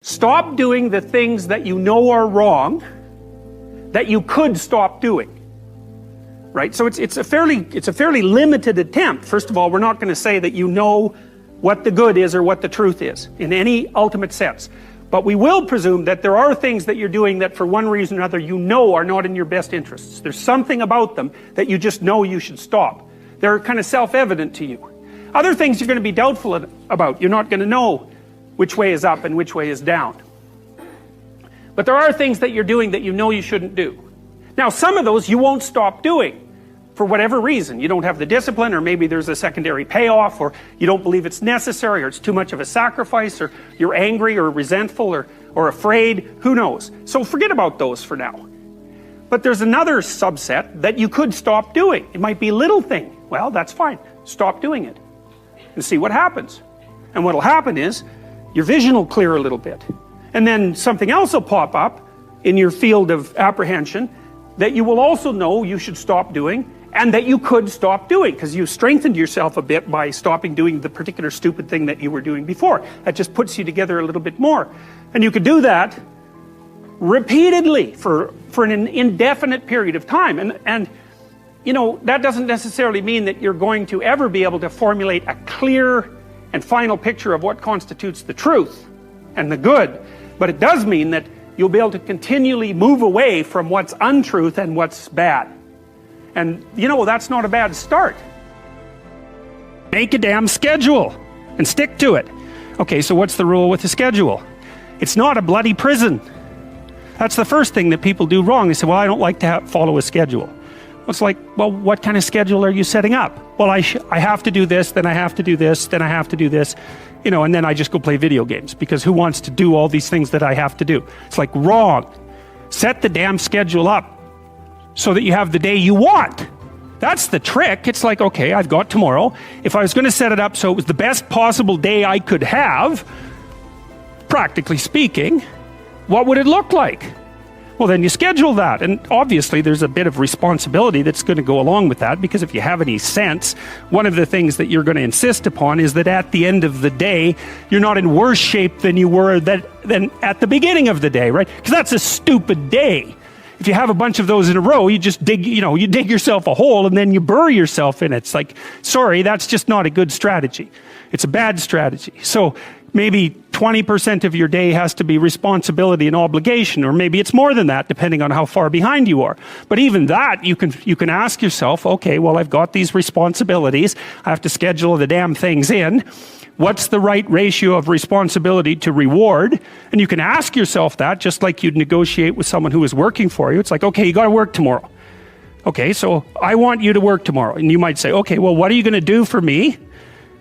Stop doing the things that you know are wrong that you could stop doing. Right? So it's a fairly limited attempt. First of all, we're not going to say that you know what the good is or what the truth is in any ultimate sense. But we will presume that there are things that you're doing that for one reason or another you know are not in your best interests. There's something about them that you just know you should stop. They're kind of self-evident to you. Other things you're going to be doubtful about. You're not going to know which way is up and which way is down. But there are things that you're doing that you know you shouldn't do. Now, some of those you won't stop doing for whatever reason. You don't have the discipline, or maybe there's a secondary payoff, or you don't believe it's necessary, or it's too much of a sacrifice, or you're angry or resentful or afraid. Who knows? So forget about those for now. But there's another subset that you could stop doing. It might be a little thing. Well, that's fine. Stop doing it and see what happens. And what'll happen is your vision will clear a little bit. And then something else will pop up in your field of apprehension that you will also know you should stop doing, and that you could stop doing, because you strengthened yourself a bit by stopping doing the particular stupid thing that you were doing before. That just puts you together a little bit more. And you could do that repeatedly for an indefinite period of time. And you know, that doesn't necessarily mean that you're going to ever be able to formulate a clear and final picture of what constitutes the truth and the good. But it does mean that you'll be able to continually move away from what's untruth and what's bad. And you know, that's not a bad start. Make a damn schedule and stick to it. Okay, so what's the rule with the schedule? It's not a bloody prison. That's the first thing that people do wrong. They say, well, I don't like to follow a schedule. Well, it's like, well, what kind of schedule are you setting up? Well, I have to do this, then I have to do this, then I have to do this, you know, and then I just go play video games, because who wants to do all these things that I have to do? It's like, wrong. Set the damn schedule up so that you have the day you want. That's the trick. It's like, okay, I've got tomorrow. If I was going to set it up so it was the best possible day I could have, practically speaking, what would it look like? Well, then you schedule that. And obviously there's a bit of responsibility that's going to go along with that, because if you have any sense, one of the things that you're going to insist upon is that at the end of the day, you're not in worse shape than you were than at the beginning of the day, right? Because that's a stupid day. If you have a bunch of those in a row, you just dig yourself a hole and then you bury yourself in it. It's like, sorry, that's just not a good strategy. It's a bad strategy. So maybe 20% of your day has to be responsibility and obligation, or maybe it's more than that, depending on how far behind you are. But even that, you can ask yourself, okay, well, I've got these responsibilities. I have to schedule the damn things in. What's the right ratio of responsibility to reward? And you can ask yourself that, just like you'd negotiate with someone who is working for you. It's like, okay, you got to work tomorrow. Okay, so I want you to work tomorrow. And you might say, okay, well, what are you going to do for me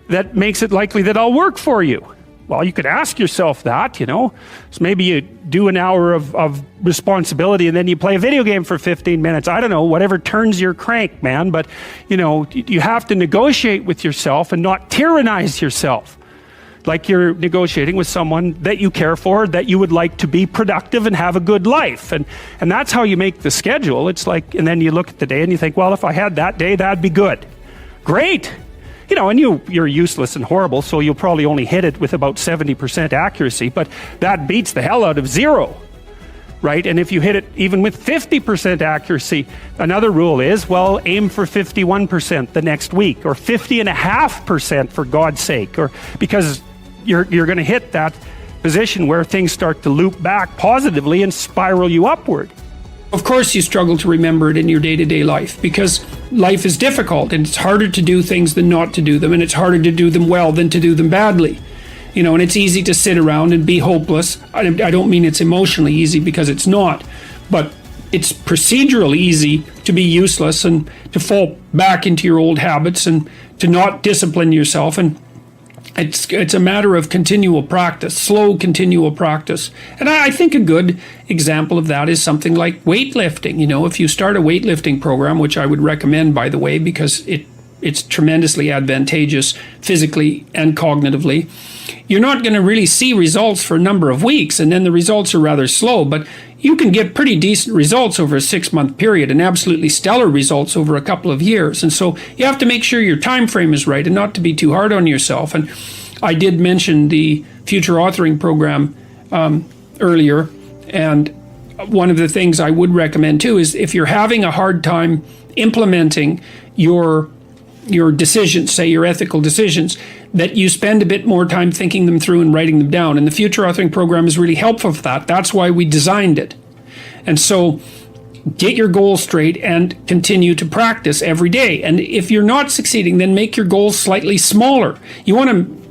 that makes it likely that I'll work for you? Well, you could ask yourself that, you know. So maybe you do an hour of responsibility and then you play a video game for 15 minutes. I don't know, whatever turns your crank, man. But, you know, you have to negotiate with yourself and not tyrannize yourself. Like you're negotiating with someone that you care for, that you would like to be productive and have a good life. And that's how you make the schedule. It's like, and then you look at the day and you think, well, if I had that day, that'd be good. Great. You know, and you're useless and horrible, so you'll probably only hit it with about 70% accuracy, but that beats the hell out of 0, right? And if you hit it even with 50% accuracy, another rule is, well, aim for 51% the next week, or 50.5% for God's sake, or because you're going to hit that position where things start to loop back positively and spiral you upward. Of course you struggle to remember it in your day-to-day life, because life is difficult and it's harder to do things than not to do them, and it's harder to do them well than to do them badly. You know, and it's easy to sit around and be hopeless. I don't mean it's emotionally easy, because it's not, but it's procedurally easy to be useless and to fall back into your old habits and to not discipline yourself. And it's a matter of continual practice, slow continual practice. And I think a good example of that is something like weightlifting. You know, if you start a weightlifting program, which I would recommend, by the way, because it's tremendously advantageous physically and cognitively, you're not going to really see results for a number of weeks, and then the results are rather slow, but you can get pretty decent results over a 6-month period and absolutely stellar results over a couple of years. And so you have to make sure your time frame is right and not to be too hard on yourself. And I did mention the future authoring program earlier. And one of the things I would recommend too is if you're having a hard time implementing your decisions, say your ethical decisions, that you spend a bit more time thinking them through and writing them down. And the Future Authoring Program is really helpful for that. That's why we designed it. And so get your goals straight and continue to practice every day. And if you're not succeeding, then make your goals slightly smaller. You want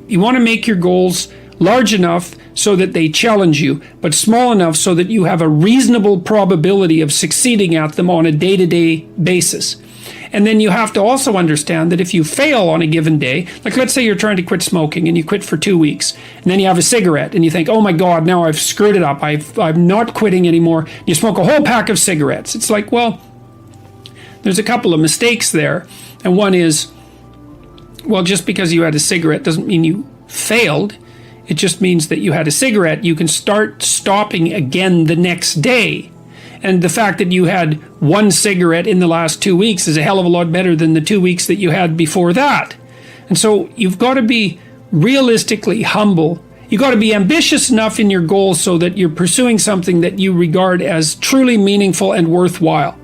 to make your goals large enough so that they challenge you, but small enough so that you have a reasonable probability of succeeding at them on a day-to-day basis. And then you have to also understand that if you fail on a given day, like let's say you're trying to quit smoking and you quit for 2 weeks, and then you have a cigarette and you think, oh my God, now I've screwed it up. I'm not quitting anymore. You smoke a whole pack of cigarettes. It's like, well, there's a couple of mistakes there. And one is, well, just because you had a cigarette doesn't mean you failed. It just means that you had a cigarette. You can start stopping again the next day. And the fact that you had one cigarette in the last 2 weeks is a hell of a lot better than the 2 weeks that you had before that. And so you've got to be realistically humble. You've got to be ambitious enough in your goals so that you're pursuing something that you regard as truly meaningful and worthwhile.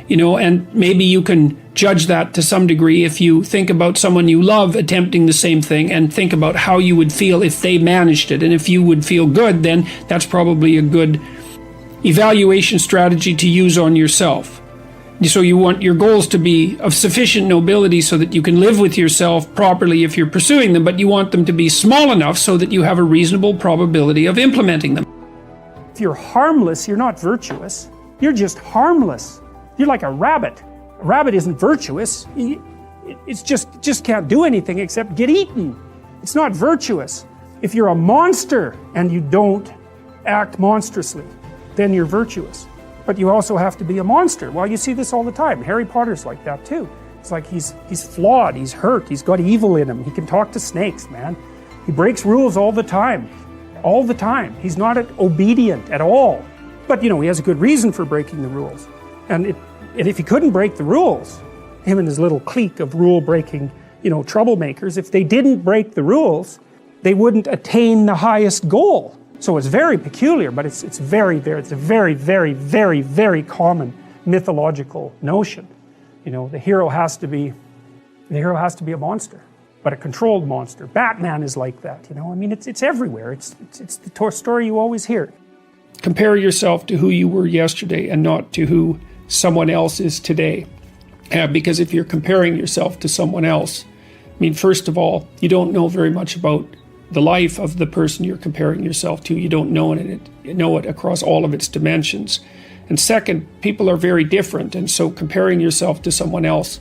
And maybe you can judge that to some degree if you think about someone you love attempting the same thing and think about how you would feel if they managed it. And if you would feel good, then that's probably a good evaluation strategy to use on yourself. So you want your goals to be of sufficient nobility so that you can live with yourself properly if you're pursuing them, but you want them to be small enough so that you have a reasonable probability of implementing them. If you're harmless, you're not virtuous. You're just harmless. You're like a rabbit. A rabbit isn't virtuous. It's just can't do anything except get eaten. It's not virtuous. If you're a monster and you don't act monstrously, then you're virtuous. But you also have to be a monster. Well, you see this all the time. Harry Potter's like that too. It's like he's flawed, he's hurt, he's got evil in him. He can talk to snakes, man. He breaks rules all the time. All the time. He's not obedient at all. But he has a good reason for breaking the rules. And if he couldn't break the rules, him and his little clique of rule-breaking, troublemakers, if they didn't break the rules, they wouldn't attain the highest goal. So it's very peculiar, but it's a very, very, very, very common mythological notion. The hero has to be a monster, but a controlled monster. Batman is like that. It's everywhere. It's the story you always hear. Compare yourself to who you were yesterday and not to who someone else is today. Because if you're comparing yourself to someone else, first of all, you don't know very much about the life of the person you're comparing yourself to. You don't know it across all of its dimensions. And second, people are very different, and so comparing yourself to someone else,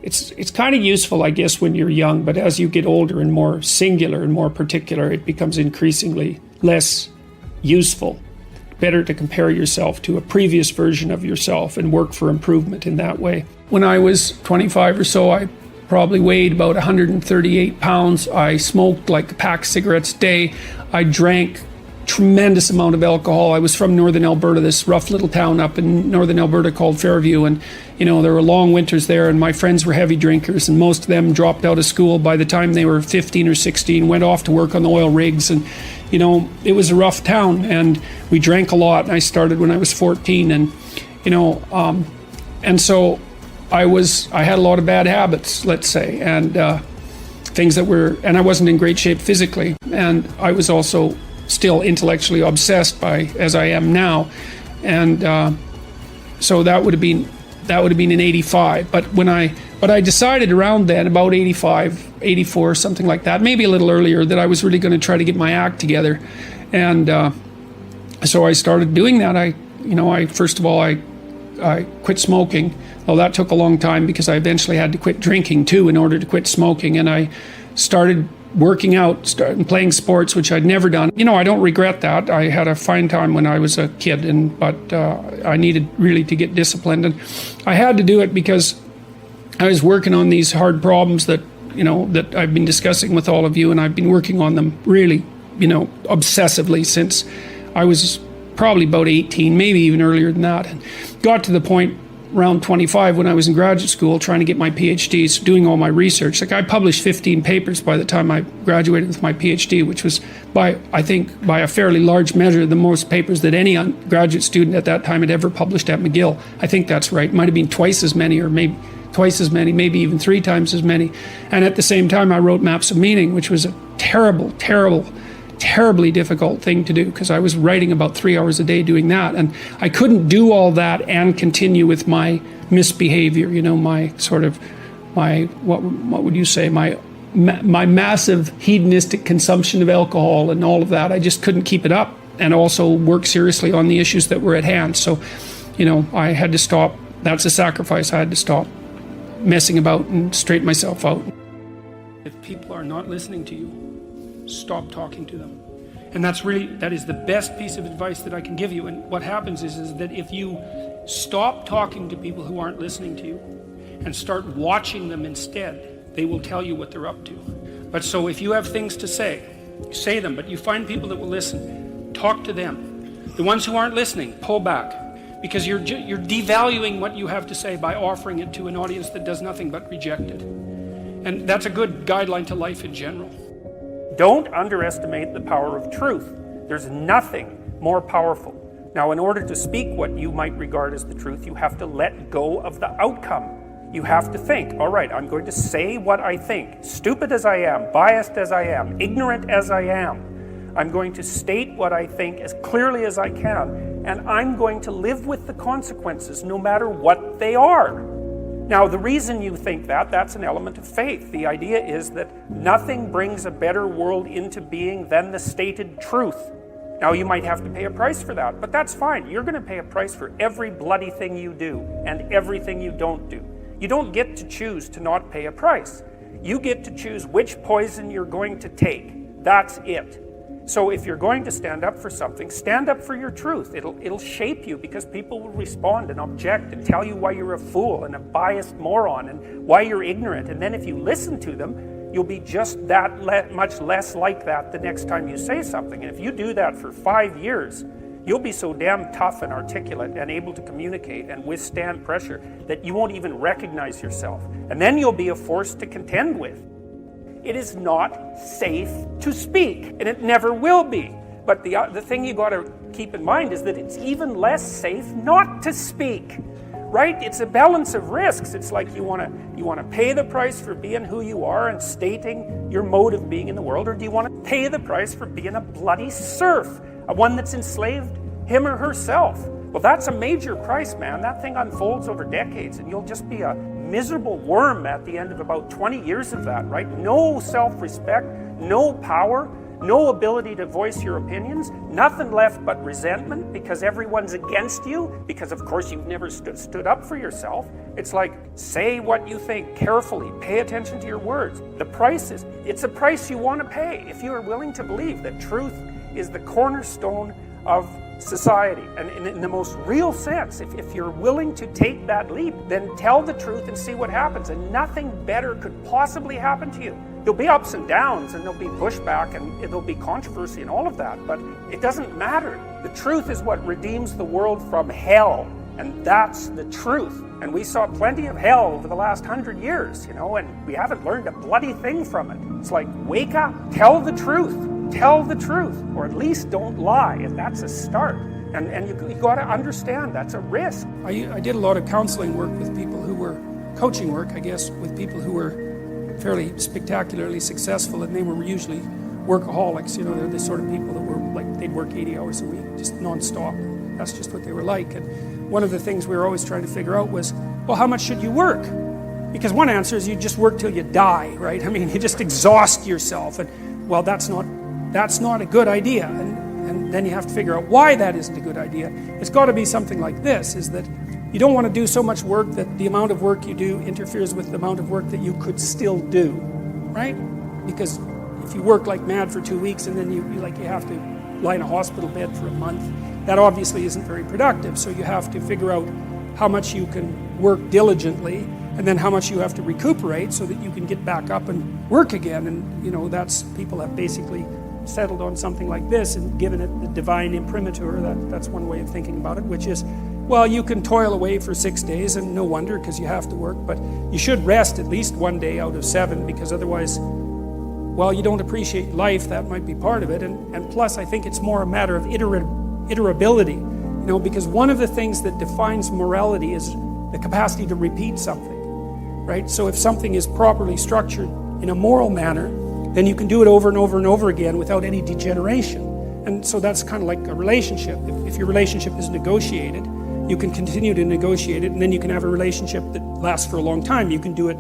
it's kind of useful, I guess, when you're young, but as you get older and more singular and more particular, it becomes increasingly less useful. Better to compare yourself to a previous version of yourself and work for improvement in that way. When I was 25 or so, I probably weighed about 138 pounds. I smoked like a pack of cigarettes a day. I drank tremendous amount of alcohol. I was from northern Alberta, this rough little town up in northern Alberta called Fairview, and there were long winters there, and my friends were heavy drinkers, and most of them dropped out of school by the time they were 15 or 16, went off to work on the oil rigs, and it was a rough town, and we drank a lot, and I started when I was 14, and and so I had a lot of bad habits, let's say, and and I wasn't in great shape physically, and I was also still intellectually obsessed as I am now, and so that would have been in 85. But I decided around then, about 85, 84, something like that, maybe a little earlier, that I was really going to try to get my act together, and so I started doing that. First of all, I quit smoking. Well, that took a long time because I eventually had to quit drinking too in order to quit smoking, and I started working out, started playing sports, which I'd never done. I don't regret that. I had a fine time when I was a kid, but I needed really to get disciplined, and I had to do it because I was working on these hard problems that I've been discussing with all of you, and I've been working on them really, obsessively since I was probably about 18, maybe even earlier than that, and got to the point around 25 when I was in graduate school trying to get my PhDs, doing all my research. Like I published 15 papers by the time I graduated with my PhD, which was I think by a fairly large measure, the most papers that any graduate student at that time had ever published at McGill. I think that's right. It might have been twice as many, or maybe twice as many, maybe even 3 times as many. And at the same time, I wrote Maps of Meaning, which was a terribly difficult thing to do, because I was writing about 3 hours a day doing that, and I couldn't do all that and continue with my misbehavior, my sort of what would you say, my massive hedonistic consumption of alcohol and all of that. I just couldn't keep it up and also work seriously on the issues that were at hand. So I had to stop. That's a sacrifice. I had to stop messing about and straighten myself out. If people are not listening to you, stop talking to them. And that is the best piece of advice that I can give you. And what happens is that if you stop talking to people who aren't listening to you and start watching them instead, they will tell you what they're up to. But so if you have things to say them, but you find people that will listen, talk to them. The ones who aren't listening, pull back, because you're devaluing what you have to say by offering it to an audience that does nothing but reject it. And that's a good guideline to life in general. Don't underestimate the power of truth. There's nothing more powerful. Now, in order to speak what you might regard as the truth, you have to let go of the outcome. You have to think, all right, I'm going to say what I think. Stupid as I am, biased as I am, ignorant as I am, I'm going to state what I think as clearly as I can, and I'm going to live with the consequences no matter what they are. Now, the reason you think that's an element of faith. The idea is that nothing brings a better world into being than the stated truth. Now, you might have to pay a price for that, but that's fine. You're going to pay a price for every bloody thing you do and everything you don't do. You don't get to choose to not pay a price. You get to choose which poison you're going to take. That's it. So if you're going to stand up for something, stand up for your truth. It'll shape you, because people will respond and object and tell you why you're a fool and a biased moron and why you're ignorant. And then if you listen to them, you'll be just that much less like that the next time you say something. And if you do that for 5 years, you'll be so damn tough and articulate and able to communicate and withstand pressure that you won't even recognize yourself. And then you'll be a force to contend with. It is not safe to speak, and it never will be. But the thing you got to keep in mind is that it's even less safe not to speak, right? It's a balance of risks. It's like you want to pay the price for being who you are and stating your mode of being in the world, or do you want to pay the price for being a bloody serf, one that's enslaved him or herself? Well, that's a major price, man. That thing unfolds over decades, and you'll just be a miserable worm at the end of about 20 years of that, right? No self-respect, no power, no ability to voice your opinions, nothing left but resentment because everyone's against you, because of course you've never stood up for yourself. It's like, say what you think carefully, pay attention to your words. The price it's a price you want to pay if you are willing to believe that truth is the cornerstone of society. And in the most real sense, if you're willing to take that leap, then tell the truth and see what happens. And nothing better could possibly happen to you. There'll be ups and downs, and there'll be pushback, and there'll be controversy and all of that, but it doesn't matter. The truth is what redeems the world from hell, and that's the truth. And we saw plenty of hell over the last 100 years, and we haven't learned a bloody thing from it. It's like, wake up, tell the truth. Tell the truth, or at least don't lie, and that's a start. And you got to understand that's a risk. I did a lot of counseling work with people who were, coaching work, I guess, with people who were fairly spectacularly successful, and they were usually workaholics. They're the sort of people that were like, they'd work 80 hours a week, just non-stop. That's just what they were like. And one of the things we were always trying to figure out was, well, how much should you work? Because one answer is you just work till you die, right? I mean, you just exhaust yourself, and well, that's not a good idea. And then you have to figure out why that isn't a good idea. It's got to be something like this, is that you don't want to do so much work that the amount of work you do interferes with the amount of work that you could still do, right? Because if you work like mad for 2 weeks and then you have to lie in a hospital bed for a month, that obviously isn't very productive. So you have to figure out how much you can work diligently, and then how much you have to recuperate so that you can get back up and work again. And that's, people have basically settled on something like this and given it the divine imprimatur. That's one way of thinking about it, which is Well, you can toil away for 6 days, and no wonder, because you have to work, but you should rest at least 1 day out of 7, because otherwise, well, you don't appreciate life. That might be part of it. And plus, I think it's more a matter of iterability, you know, because one of the things that defines morality is the capacity to repeat something, right? So if something is properly structured in a moral manner, then you can do it over and over and over again without any degeneration. And so that's kind of like a relationship. If your relationship is negotiated, you can continue to negotiate it, and then you can have a relationship that lasts for a long time. You can do it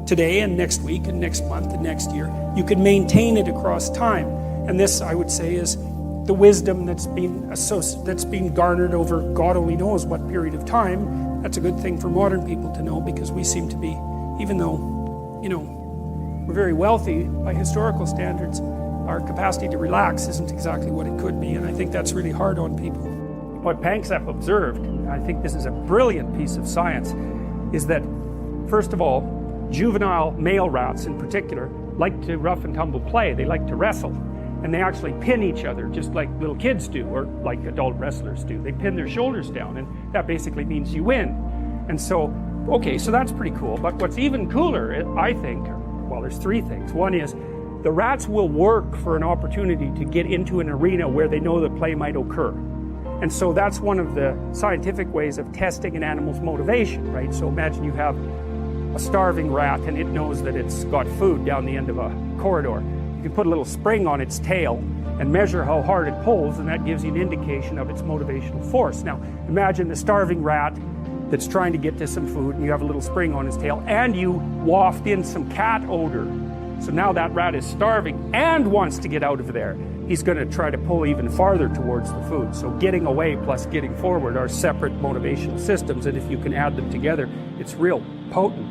today and next week and next month and next year. You can maintain it across time. And this, I would say, is the wisdom that's been garnered over God only knows what period of time. That's a good thing for modern people to know, because we seem to be, even though, you know, we're very wealthy by historical standards, our capacity to relax isn't exactly what it could be, and I think that's really hard on people. What Panksepp observed, and I think this is a brilliant piece of science, is that, first of all, juvenile male rats in particular like to rough and tumble play. They like to wrestle, and they actually pin each other just like little kids do, or like adult wrestlers do. They pin their shoulders down, and that basically means you win. And so, okay, so that's pretty cool. But what's even cooler, I think, well, there's 3 things. One is the rats will work for an opportunity to get into an arena where they know that play might occur. And so that's one of the scientific ways of testing an animal's motivation, right? So imagine you have a starving rat and it knows that it's got food down the end of a corridor. You can put a little spring on its tail and measure how hard it pulls, and that gives you an indication of its motivational force. Now, imagine the starving rat that's trying to get to some food, and you have a little spring on his tail, and you waft in some cat odor. So now that rat is starving and wants to get out of there. He's going to try to pull even farther towards the food. So getting away plus getting forward are separate motivational systems, and if you can add them together, it's real potent.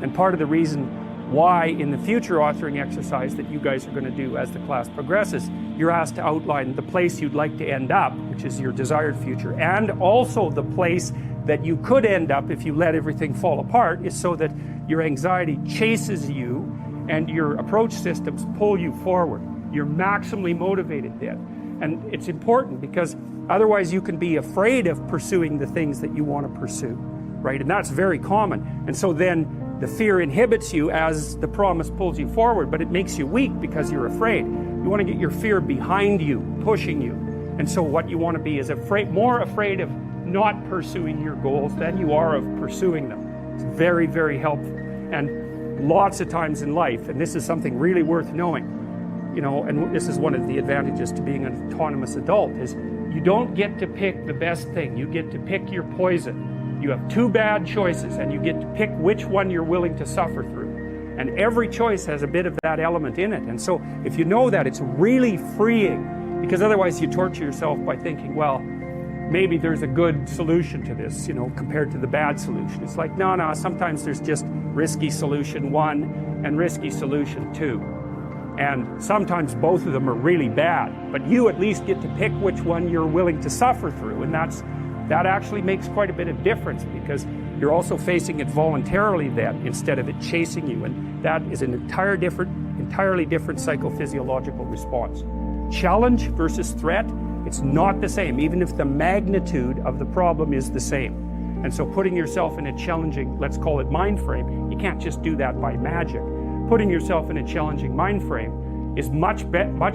And part of the reason why in the future authoring exercise that you guys are going to do as the class progresses, you're asked to outline the place you'd like to end up, which is your desired future, and also the place that you could end up if you let everything fall apart, is so that your anxiety chases you and your approach systems pull you forward. You're maximally motivated then. And it's important, because otherwise you can be afraid of pursuing the things that you want to pursue, right? And that's very common. And so then the fear inhibits you as the promise pulls you forward, but it makes you weak because you're afraid. You want to get your fear behind you, pushing you. And so what you want to be is more afraid of not pursuing your goals than you are of pursuing them. It's very, very helpful. And lots of times in life, and this is something really worth knowing, you know, and this is one of the advantages to being an autonomous adult, is you don't get to pick the best thing. You get to pick your poison. You have 2 bad choices, and you get to pick which one you're willing to suffer through. And every choice has a bit of that element in it. And so if you know that, it's really freeing, because otherwise you torture yourself by thinking, well, maybe there's a good solution to this, you know, compared to the bad solution. It's like, no, sometimes there's just risky solution 1 and risky solution 2. And sometimes both of them are really bad, but you at least get to pick which one you're willing to suffer through. And that actually makes quite a bit of difference, because you're also facing it voluntarily then, instead of it chasing you. And that is an entirely different psychophysiological response. Challenge versus threat, it's not the same, even if the magnitude of the problem is the same. And so putting yourself in a challenging, let's call it mind frame, you can't just do that by magic. Putting yourself in a challenging mind frame is much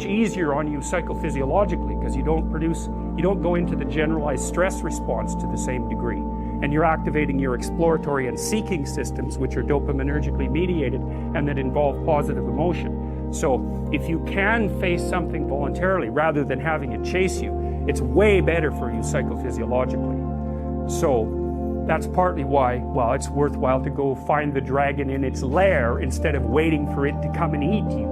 easier on you psychophysiologically, because you don't go into the generalized stress response to the same degree. And you're activating your exploratory and seeking systems, which are dopaminergically mediated and that involve positive emotion. So if you can face something voluntarily rather than having it chase you, it's way better for you psychophysiologically. So that's partly why, well, it's worthwhile to go find the dragon in its lair instead of waiting for it to come and eat you.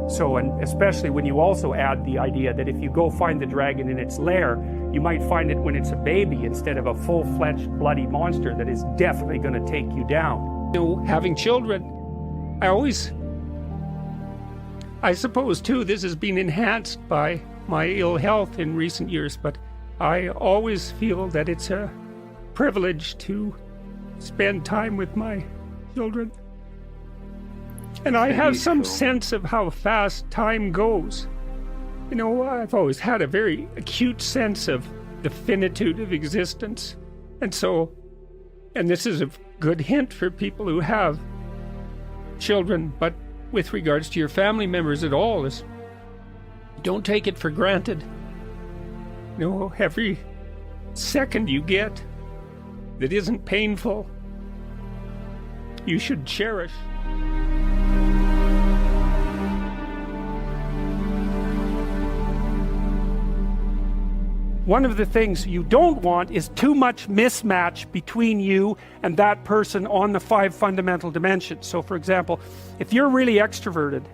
So, and especially when you also add the idea that if you go find the dragon in its lair, you might find it when it's a baby instead of a full-fledged bloody monster that is definitely going to take you down. You know, having children, I suppose too, this has been enhanced by my ill health in recent years, but I always feel that it's a privilege to spend time with my children. And I have some sense of how fast time goes. You know, I've always had a very acute sense of the finitude of existence. And so, and this is a good hint for people who have children, but with regards to your family members at all, is don't take it for granted. Every second you get that isn't painful, you should cherish. One of the things you don't want is too much mismatch between you and that person on the 5 fundamental dimensions. So for example, if you're really extroverted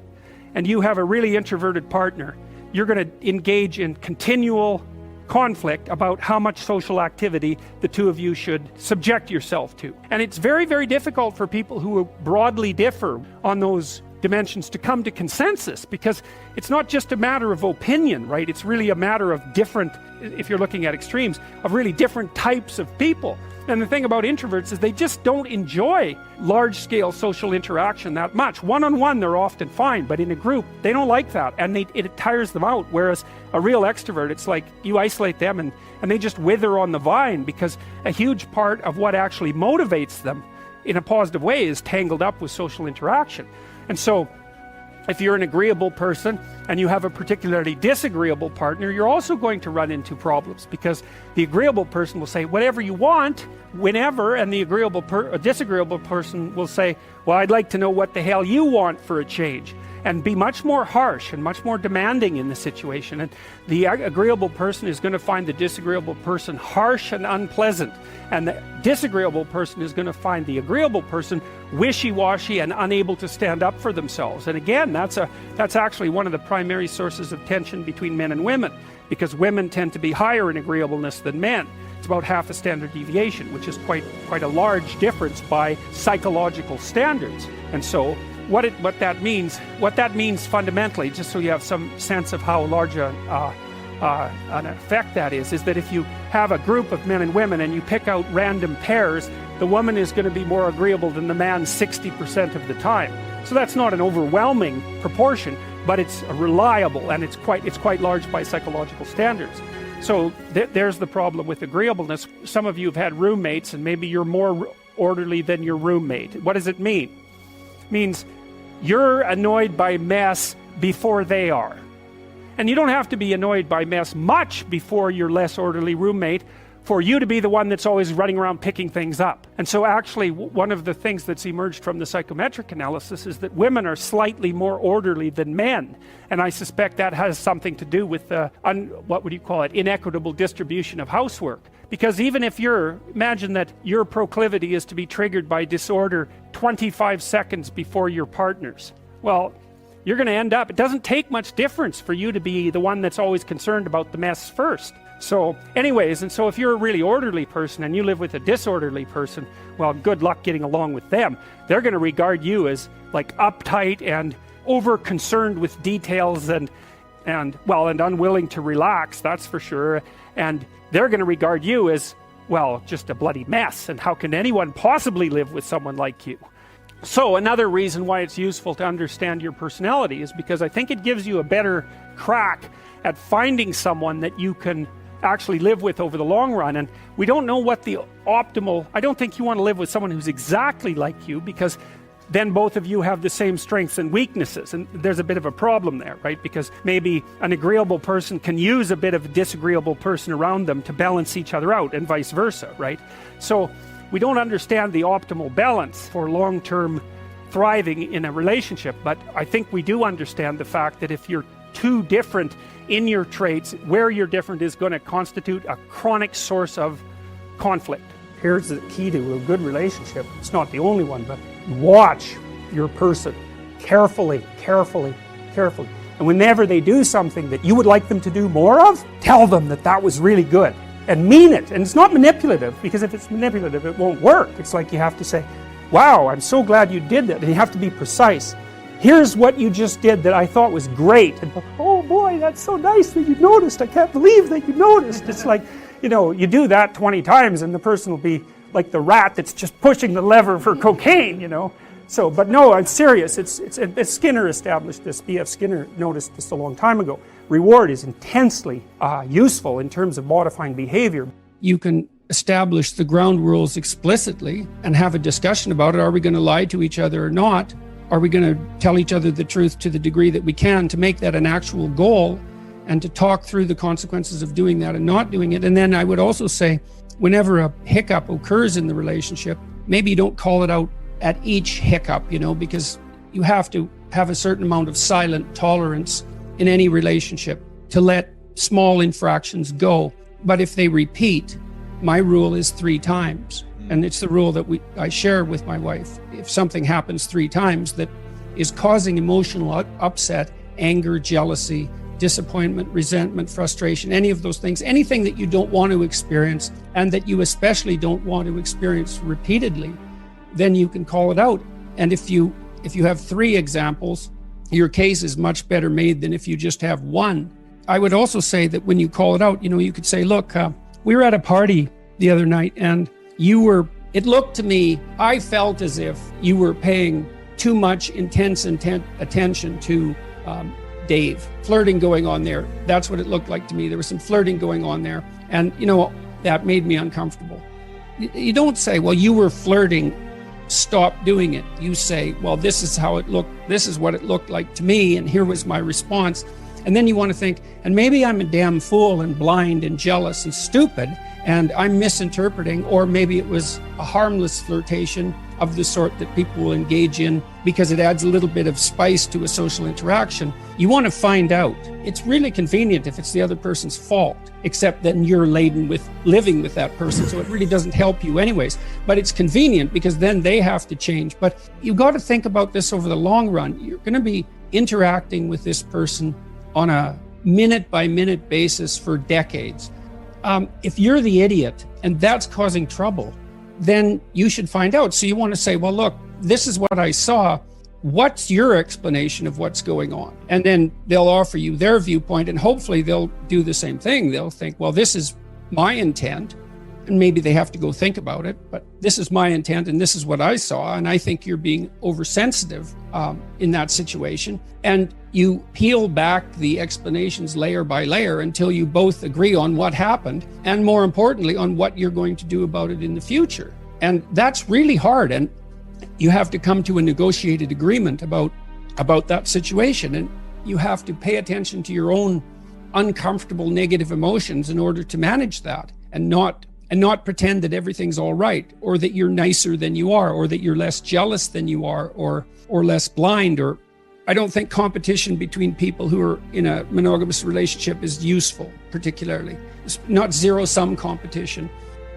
and you have a really introverted partner, you're going to engage in continual conflict about how much social activity the two of you should subject yourself to. And it's very, very difficult for people who broadly differ on those dimensions to come to consensus, because it's not just a matter of opinion, right? It's really a matter of different, if you're looking at extremes, of really different types of people. And the thing about introverts is they just don't enjoy large-scale social interaction that much. One-on-one they're often fine, but in a group they don't like that, and it tires them out. Whereas a real extrovert, it's like you isolate them and they just wither on the vine, because a huge part of what actually motivates them in a positive way is tangled up with social interaction. And so if you're an agreeable person and you have a particularly disagreeable partner, you're also going to run into problems, because the agreeable person will say whatever you want whenever, and the disagreeable person will say, well, I'd like to know what the hell you want for a change, and be much more harsh and much more demanding in the situation. And the agreeable person is going to find the disagreeable person harsh and unpleasant, and the disagreeable person is going to find the agreeable person wishy-washy and unable to stand up for themselves. And again, that's actually one of the primary sources of tension between men and women, because women tend to be higher in agreeableness than men. It's about half a standard deviation, which is quite a large difference by psychological standards. And so what that means fundamentally, just so you have some sense of how large an effect that is that if you have a group of men and women and you pick out random pairs, the woman is going to be more agreeable than the man 60% of the time. So that's not an overwhelming proportion, but it's reliable, and it's quite large by psychological standards. So there's the problem with agreeableness. Some of you have had roommates, and maybe you're more orderly than your roommate. What does it mean? It means you're annoyed by mess before they are. And you don't have to be annoyed by mess much before your less orderly roommate for you to be the one that's always running around picking things up. And so actually one of the things that's emerged from the psychometric analysis is that women are slightly more orderly than men. And I suspect that has something to do with the, what would you call it, inequitable distribution of housework. Because even if imagine that your proclivity is to be triggered by disorder 25 seconds before your partner's. Well, you're going to end up, it doesn't take much difference for you to be the one that's always concerned about the mess first. So anyways, and so if you're a really orderly person and you live with a disorderly person, well, good luck getting along with them. They're going to regard you as like uptight and over concerned with details and unwilling to relax, that's for sure. And they're going to regard you as, well, just a bloody mess. And how can anyone possibly live with someone like you? So another reason why it's useful to understand your personality is because I think it gives you a better crack at finding someone that you can actually live with over the long run. And we don't know what the optimal, I don't think you want to live with someone who's exactly like you, because then both of you have the same strengths and weaknesses, and there's a bit of a problem there, right? Because maybe an agreeable person can use a bit of a disagreeable person around them to balance each other out, and vice versa, right? So we don't understand the optimal balance for long-term thriving in a relationship, but I think we do understand the fact that if you're too different in your traits, where you're different is going to constitute a chronic source of conflict. Here's the key to a good relationship. It's not the only one, but watch your person carefully. And whenever they do something that you would like them to do more of, tell them that was really good. And mean it. And it's not manipulative, because if it's manipulative, it won't work. It's like you have to say, wow, I'm so glad you did that. And you have to be precise. Here's what you just did that I thought was great. And, oh boy, that's so nice that you noticed. I can't believe that you noticed. It's like, you do that 20 times and the person will be like the rat that's just pushing the lever for cocaine, So, but no, I'm serious. It's Skinner established this. B.F. Skinner noticed this a long time ago. Reward is intensely useful in terms of modifying behavior. you can establish the ground rules explicitly and have a discussion about it. Are we going to lie to each other or not? Are we going to tell each other the truth to the degree that we can, to make that an actual goal and to talk through the consequences of doing that and not doing it? And then I would also say, whenever a hiccup occurs in the relationship, maybe you don't call it out at each hiccup, because you have to have a certain amount of silent tolerance in any relationship to let small infractions go. But if they repeat, my rule is 3 times. And it's the rule that I share with my wife. If something happens 3 times that is causing emotional upset, anger, jealousy, disappointment, resentment, frustration, any of those things, anything that you don't want to experience and that you especially don't want to experience repeatedly, then you can call it out. And if you have 3 examples, your case is much better made than if you just have 1. I would also say that when you call it out, you could say, look, we were at a party the other night and it looked to me, I felt as if you were paying too much intense attention to Dave. Flirting going on there. That's what it looked like to me. There was some flirting going on there. And that made me uncomfortable. You don't say, well, you were flirting, stop doing it. You say, well, this is how it looked. This is what it looked like to me. And here was my response. And then you want to think, and maybe I'm a damn fool and blind and jealous and stupid, and I'm misinterpreting, or maybe it was a harmless flirtation of the sort that people will engage in because it adds a little bit of spice to a social interaction. You want to find out. It's really convenient if it's the other person's fault, except then you're laden with living with that person, so it really doesn't help you anyways. But it's convenient because then they have to change. But you've got to think about this over the long run. You're going to be interacting with this person on a minute-by-minute basis for decades. If you're the idiot and that's causing trouble, then you should find out. So you want to say, well, look, this is what I saw. What's your explanation of what's going on? And then they'll offer you their viewpoint, and hopefully they'll do the same thing. They'll think, well, this is my intent. And maybe they have to go think about it, but this is my intent and this is what I saw. And I think you're being oversensitive in that situation. And you peel back the explanations layer by layer until you both agree on what happened, and more importantly, on what you're going to do about it in the future. And that's really hard. And you have to come to a negotiated agreement about that situation. And you have to pay attention to your own uncomfortable negative emotions in order to manage that, and not pretend that everything's all right, or that you're nicer than you are, or that you're less jealous than you are, or less blind. Or I don't think competition between people who are in a monogamous relationship is useful, particularly. It's not zero-sum competition.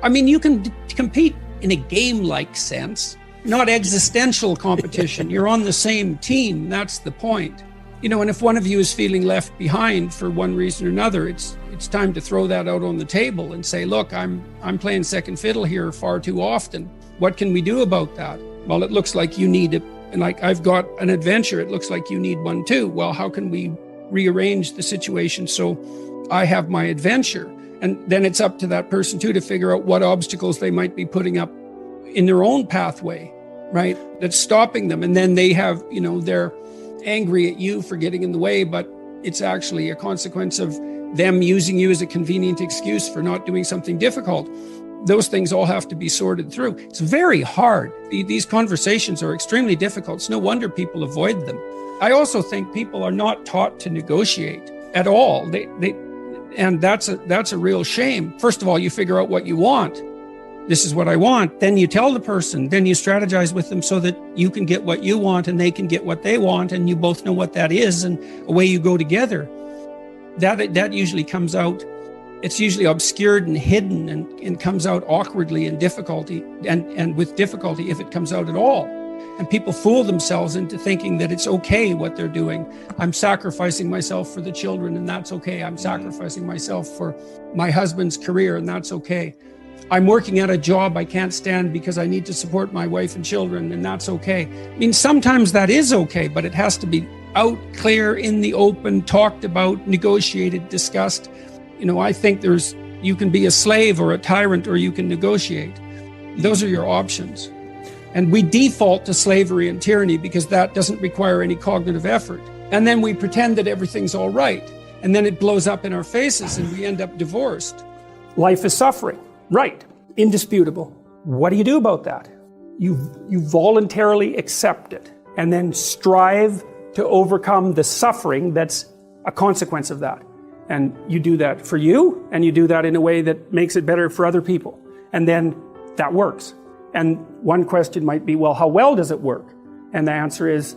I mean, you can compete in a game-like sense, not existential competition. You're on the same team. That's the point. And if one of you is feeling left behind for one reason or another, it's time to throw that out on the table and say, look, I'm playing second fiddle here far too often. What can we do about that? Well, it looks like you need it. And like, I've got an adventure. It looks like you need one too. Well, how can we rearrange the situation so I have my adventure? And then it's up to that person too to figure out what obstacles they might be putting up in their own pathway, right? That's stopping them. And then they have, they're angry at you for getting in the way, but it's actually a consequence of them using you as a convenient excuse for not doing something difficult. Those things all have to be sorted through. It's very hard. These conversations are extremely difficult. It's no wonder people avoid them. I also think people are not taught to negotiate at all. And that's a real shame. First of all, you figure out what you want. This is what I want. Then you tell the person, then you strategize with them so that you can get what you want and they can get what they want, and you both know what that is, and away you go together. That usually comes out, it's usually obscured and hidden and comes out awkwardly and difficulty, and with difficulty if it comes out at all. And people fool themselves into thinking that it's okay what they're doing. I'm sacrificing myself for the children, and that's okay. I'm sacrificing myself for my husband's career, and that's okay. I'm working at a job I can't stand because I need to support my wife and children, and that's okay. I mean, sometimes that is okay, but it has to be out, clear, in the open, talked about, negotiated, discussed. I think you can be a slave or a tyrant, or you can negotiate. Those are your options. And we default to slavery and tyranny because that doesn't require any cognitive effort. And then we pretend that everything's all right. And then it blows up in our faces and we end up divorced. Life is suffering. Right. Indisputable. What do you do about that? You voluntarily accept it and then strive to overcome the suffering that's a consequence of that. And you do that for you, and you do that in a way that makes it better for other people. And then that works. And one question might be, well, how well does it work? And the answer is,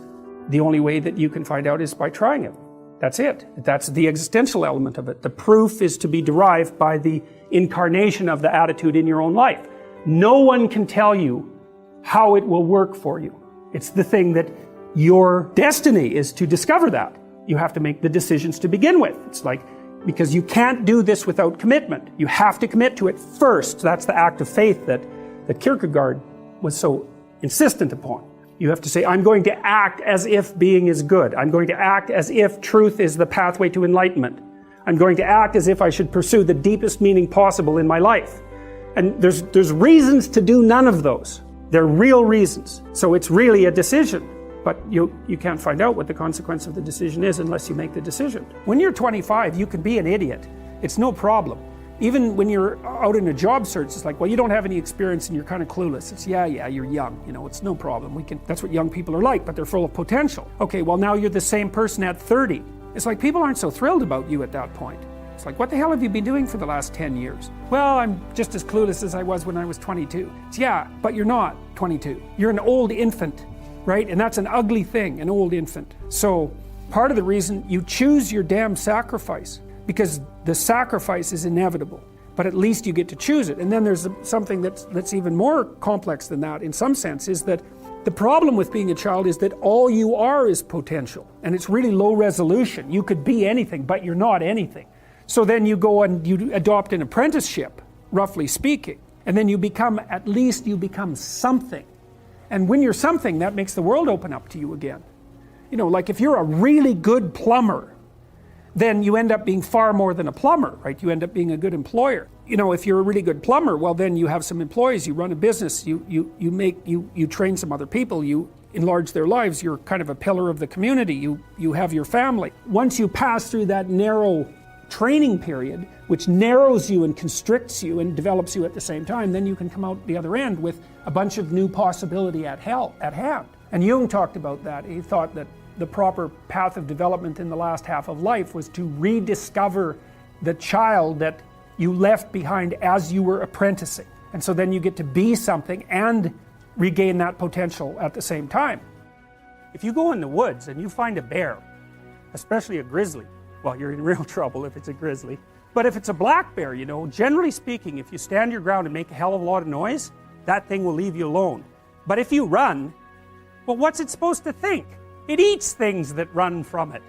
the only way that you can find out is by trying it. That's it. That's the existential element of it. The proof is to be derived by the incarnation of the attitude in your own life. No one can tell you how it will work for you. It's the thing that your destiny is to discover that. You have to make the decisions to begin with. It's like, because you can't do this without commitment. You have to commit to it first. That's the act of faith that Kierkegaard was so insistent upon. You have to say, I'm going to act as if being is good. I'm going to act as if truth is the pathway to enlightenment. I'm going to act as if I should pursue the deepest meaning possible in my life. And there's reasons to do none of those. They're real reasons. So it's really a decision. But you can't find out what the consequence of the decision is unless you make the decision. When you're 25, you can be an idiot. It's no problem. Even when you're out in a job search, it's like, well, you don't have any experience and you're kind of clueless. It's, yeah, you're young, it's no problem. That's what young people are like, but they're full of potential. Okay, well, now you're the same person at 30. It's like people aren't so thrilled about you at that point. It's like, what the hell have you been doing for the last 10 years? Well, I'm just as clueless as I was when I was 22. It's, yeah, but you're not 22. You're an old infant, right? And that's an ugly thing, an old infant. So part of the reason you choose your damn sacrifice, because the sacrifice is inevitable, but at least you get to choose it. And then there's something that's even more complex than that in some sense, is that the problem with being a child is that all you are is potential, and it's really low resolution. You could be anything, but you're not anything. So then you go and you adopt an apprenticeship, roughly speaking, and then at least you become something. And when you're something, that makes the world open up to you again. Like if you're a really good plumber, then you end up being far more than a plumber, right? You end up being a good employer. If you're a really good plumber, well, then you have some employees, you run a business, you train some other people, you enlarge their lives, you're kind of a pillar of the community, you have your family. Once you pass through that narrow training period, which narrows you and constricts you and develops you at the same time, then you can come out the other end with a bunch of new possibility at hand. And Jung talked about that. He thought that the proper path of development in the last half of life was to rediscover the child that you left behind as you were apprenticing. And so then you get to be something and regain that potential at the same time. If you go in the woods and you find a bear, especially a grizzly, well, you're in real trouble if it's a grizzly. But if it's a black bear, generally speaking, if you stand your ground and make a hell of a lot of noise, that thing will leave you alone. But if you run, well, what's it supposed to think? It eats things that run from it.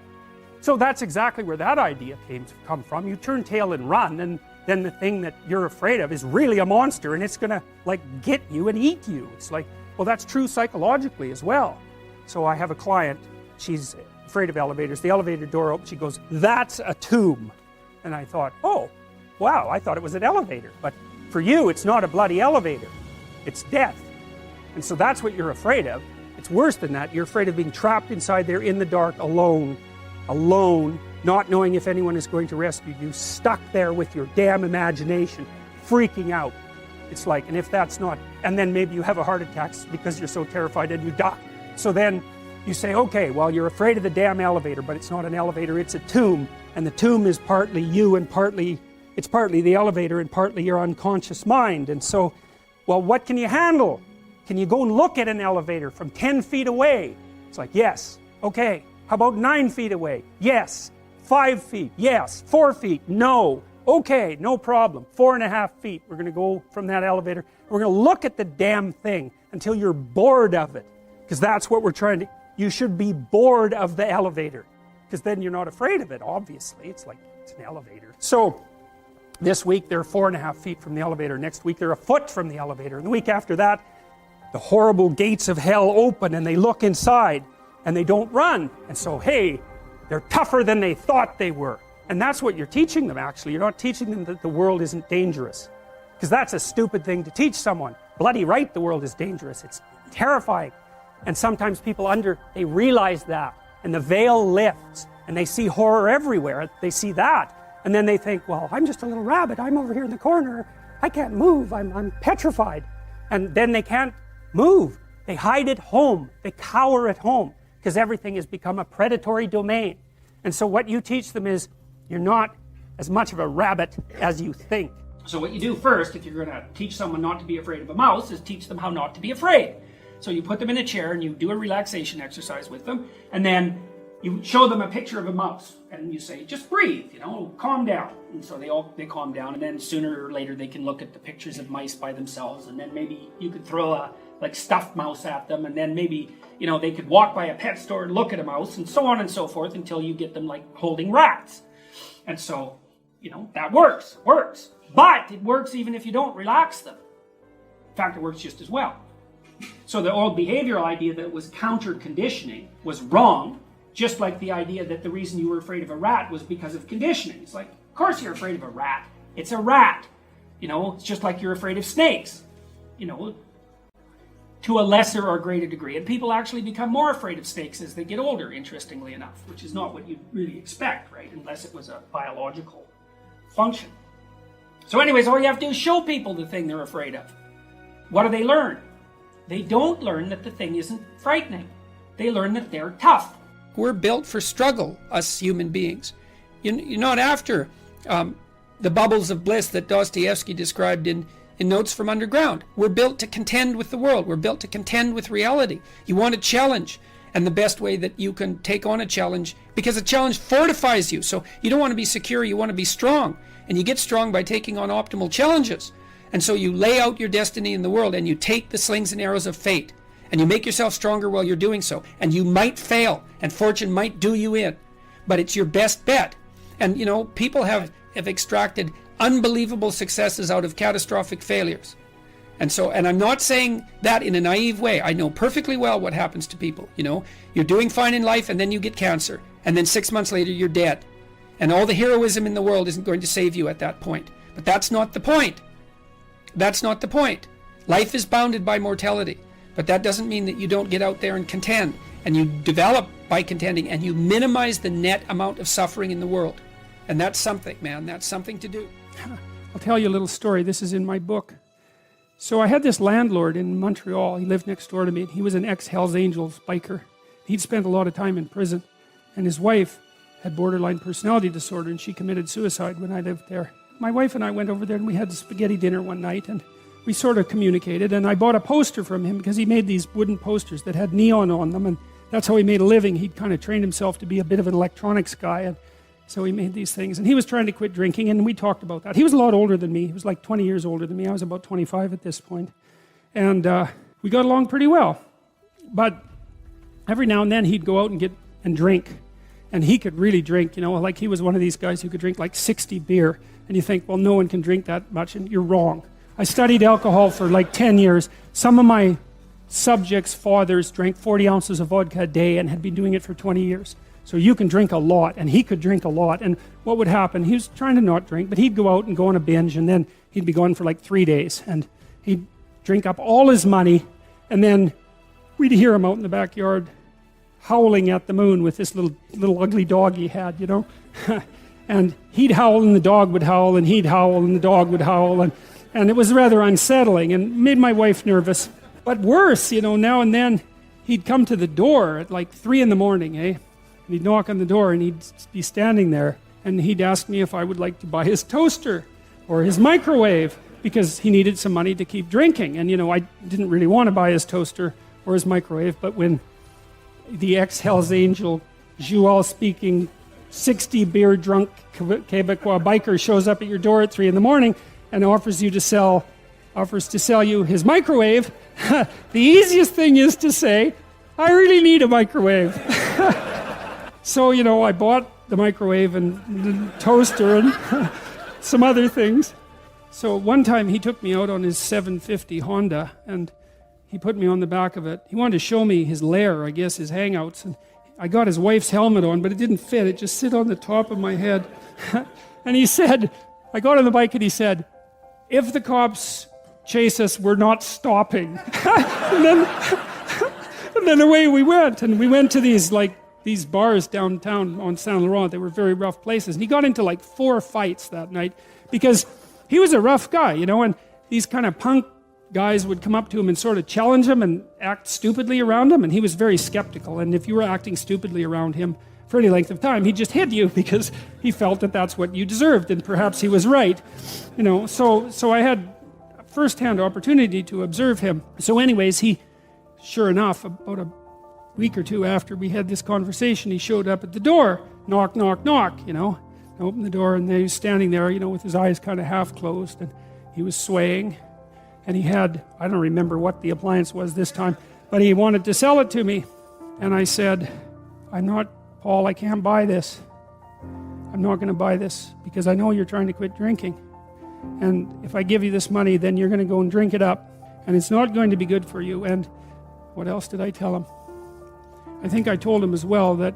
So that's exactly where that idea come from. You turn tail and run, and then the thing that you're afraid of is really a monster, and it's gonna get you and eat you. It's like, well, that's true psychologically as well. So I have a client, she's afraid of elevators. The elevator door opens, she goes, "That's a tomb." And I thought, oh, wow, I thought it was an elevator. But for you, it's not a bloody elevator. It's death. And so that's what you're afraid of. It's worse than that. You're afraid of being trapped inside there in the dark, alone, not knowing if anyone is going to rescue you, stuck there with your damn imagination, freaking out. It's like, and if that's not, and then maybe you have a heart attack because you're so terrified and you die. So then you say, okay, well, you're afraid of the damn elevator, but it's not an elevator, it's a tomb. And the tomb is partly you and it's partly the elevator and partly your unconscious mind. And so, well, what can you handle? Can you go and look at an elevator from 10 feet away? It's like, yes. Okay. How about 9 feet away? Yes. 5 feet? Yes. 4 feet? No. Okay, no problem. 4.5 feet. We're going to go from that elevator. We're going to look at the damn thing until you're bored of it. Because that's what we're trying to... You should be bored of the elevator. Because then you're not afraid of it, obviously. It's like, it's an elevator. So, this week they're 4.5 feet from the elevator. Next week they're a foot from the elevator. And the week after that, the horrible gates of hell open and they look inside and they don't run. And so, hey, they're tougher than they thought they were. And that's what you're teaching them, actually. You're not teaching them that the world isn't dangerous. Because that's a stupid thing to teach someone. Bloody right, the world is dangerous. It's terrifying. And sometimes people they realize that. And the veil lifts. And they see horror everywhere. They see that. And then they think, well, I'm just a little rabbit. I'm over here in the corner. I can't move, I'm petrified. And then they can't move. They hide at home, they cower at home, because everything has become a predatory domain. And so what you teach them is, you're not as much of a rabbit as you think. So what you do first, if you're going to teach someone not to be afraid of a mouse, is teach them how not to be afraid. So you put them in a chair and you do a relaxation exercise with them, and then you show them a picture of a mouse, and you say, just breathe, calm down. And so they calm down, and then sooner or later they can look at the pictures of mice by themselves, and then maybe you could throw a stuffed mouse at them, and then maybe they could walk by a pet store and look at a mouse, and so on and so forth, until you get them holding rats. And so that works. But it works even if you don't relax them. In fact, it works just as well. So the old behavioral idea that was counter-conditioning was wrong, just like the idea that the reason you were afraid of a rat was because of conditioning. It's like, of course you're afraid of a rat. It's a rat. It's just like you're afraid of snakes. To a lesser or greater degree. And people actually become more afraid of snakes as they get older, interestingly enough, which is not what you'd really expect, right? Unless it was a biological function. So anyways, all you have to do is show people the thing they're afraid of. What do they learn? They don't learn that the thing isn't frightening. They learn that they're tough. We're built for struggle, us human beings. You're not after the bubbles of bliss that Dostoevsky described in Notes from Underground. We're built to contend with the world. We're built to contend with reality. You want a challenge, and the best way that you can take on a challenge, because a challenge fortifies you. So you don't want to be secure, you want to be strong. And you get strong by taking on optimal challenges. And so you lay out your destiny in the world, and you take the slings and arrows of fate, and you make yourself stronger while you're doing so. And you might fail, and fortune might do you in, but it's your best bet. And people have extracted unbelievable successes out of catastrophic failures. And I'm not saying that in a naive way. I know perfectly well what happens to people. You're doing fine in life, and then you get cancer, and then 6 months later you're dead. And all the heroism in the world isn't going to save you at that point. But that's not the point. That's not the point. Life is bounded by mortality. But that doesn't mean that you don't get out there and contend. And you develop by contending, and you minimize the net amount of suffering in the world. And that's something, man. That's something to do. I'll tell you a little story. This is in my book. So I had this landlord in Montreal. He lived next door to me. He was an ex-Hells Angels biker. He'd spent a lot of time in prison. And his wife had borderline personality disorder, and she committed suicide when I lived there. My wife and I went over there, and we had spaghetti dinner one night, and we sort of communicated, and I bought a poster from him because he made these wooden posters that had neon on them, and that's how he made a living. He'd kind of trained himself to be a bit of an electronics guy, and so he made these things. And he was trying to quit drinking, and we talked about that. He was a lot older than me. He was like 20 years older than me. I was about 25 at this point. And we got along pretty well. But every now and then he'd go out and drink. And he could really drink, like he was one of these guys who could drink like 60 beer. And you think, well, no one can drink that much, and you're wrong. I studied alcohol for like 10 years. Some of my subjects' fathers drank 40 ounces of vodka a day and had been doing it for 20 years. So you can drink a lot, and he could drink a lot. And what would happen, he was trying to not drink, but he'd go out and go on a binge, and then he'd be gone for like 3 days. And he'd drink up all his money, and then we'd hear him out in the backyard howling at the moon with this little ugly dog he had, And he'd howl, and the dog would howl, and he'd howl, and the dog would howl, and it was rather unsettling and made my wife nervous. But worse, now and then he'd come to the door at like 3 in the morning, And he'd knock on the door, and he'd be standing there, and he'd ask me if I would like to buy his toaster or his microwave, because he needed some money to keep drinking. And I didn't really want to buy his toaster or his microwave, but when the ex-Hells Angel, Joual-speaking, 60 beer drunk Quebecois biker shows up at your door at 3 in the morning and offers to sell you his microwave, the easiest thing is to say, I really need a microwave. So, I bought the microwave and the toaster and some other things. So one time he took me out on his 750 Honda, and he put me on the back of it. He wanted to show me his lair, I guess, his hangouts. And I got his wife's helmet on, but it didn't fit. It just sit on the top of my head. And he said, I got on the bike and he said, if the cops chase us, we're not stopping. and then away we went. And we went to these bars downtown on Saint Laurent. They were very rough places. And he got into like 4 fights that night because he was a rough guy, you know, and these kind of punk guys would come up to him and sort of challenge him and act stupidly around him, and he was very skeptical. And if you were acting stupidly around him for any length of time, he'd just hit you because he felt that that's what you deserved, and perhaps he was right, you know. So I had a first-hand opportunity to observe him. So anyways, he, sure enough, about a week or two after we had this conversation, he showed up at the door, knock, knock, knock, you know. I opened the door, and he was standing there, you know, with his eyes kind of half closed, and he was swaying. And he had, I don't remember what the appliance was this time, but he wanted to sell it to me. And I said, Paul, I can't buy this. I'm not going to buy this because I know you're trying to quit drinking. And if I give you this money, then you're going to go and drink it up. And it's not going to be good for you. And what else did I tell him? I think I told him as well that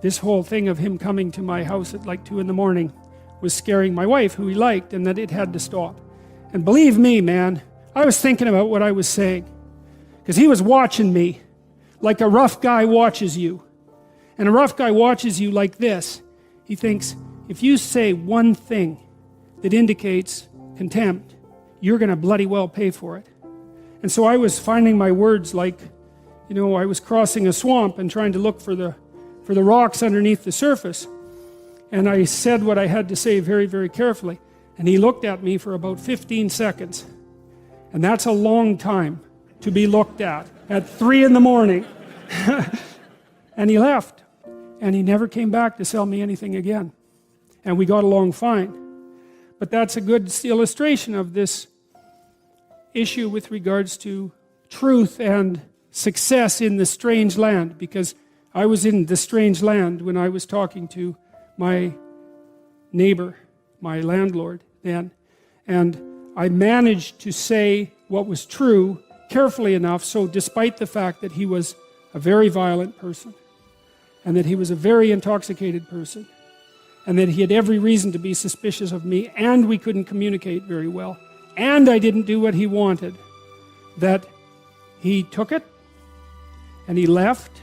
this whole thing of him coming to my house at like 2 a.m. was scaring my wife, who he liked, and that it had to stop. And believe me, man, I was thinking about what I was saying. Because he was watching me like a rough guy watches you. And a rough guy watches you like this. He thinks, if you say one thing that indicates contempt, you're going to bloody well pay for it. And so I was finding my words like, you know, I was crossing a swamp and trying to look for the rocks underneath the surface. And I said what I had to say very, very carefully. And he looked at me for about 15 seconds. And that's a long time to be looked at 3 a.m. And he left. And he never came back to sell me anything again. And we got along fine. But that's a good illustration of this issue with regards to truth and success in the strange land. Because I was in the strange land when I was talking to my neighbor, my landlord then, and I managed to say what was true carefully enough, so despite the fact that he was a very violent person, and that he was a very intoxicated person, and that he had every reason to be suspicious of me, and we couldn't communicate very well, and I didn't do what he wanted, that he took it, and he left,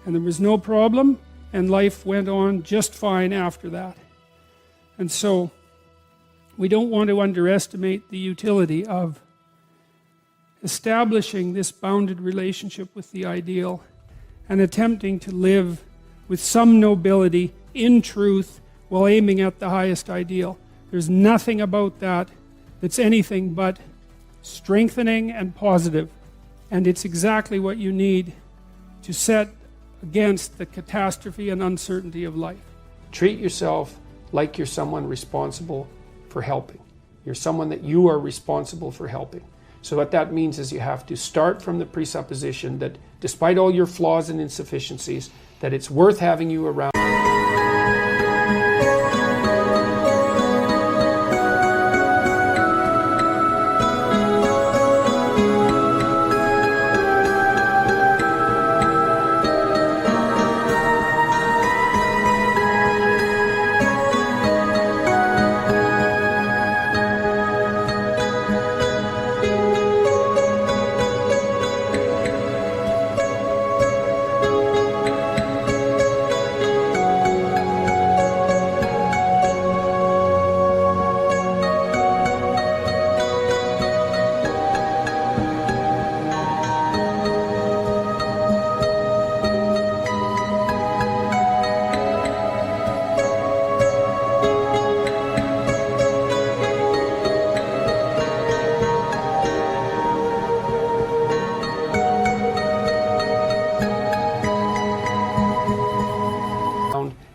and there was no problem, and life went on just fine after that. And so, we don't want to underestimate the utility of establishing this bounded relationship with the ideal and attempting to live with some nobility in truth while aiming at the highest ideal. There's nothing about that that's anything but strengthening and positive. And it's exactly what you need to set against the catastrophe and uncertainty of life. Treat yourself like you're someone responsible for helping. You're someone that you are responsible for helping. So what that means is you have to start from the presupposition that despite all your flaws and insufficiencies, that it's worth having you around.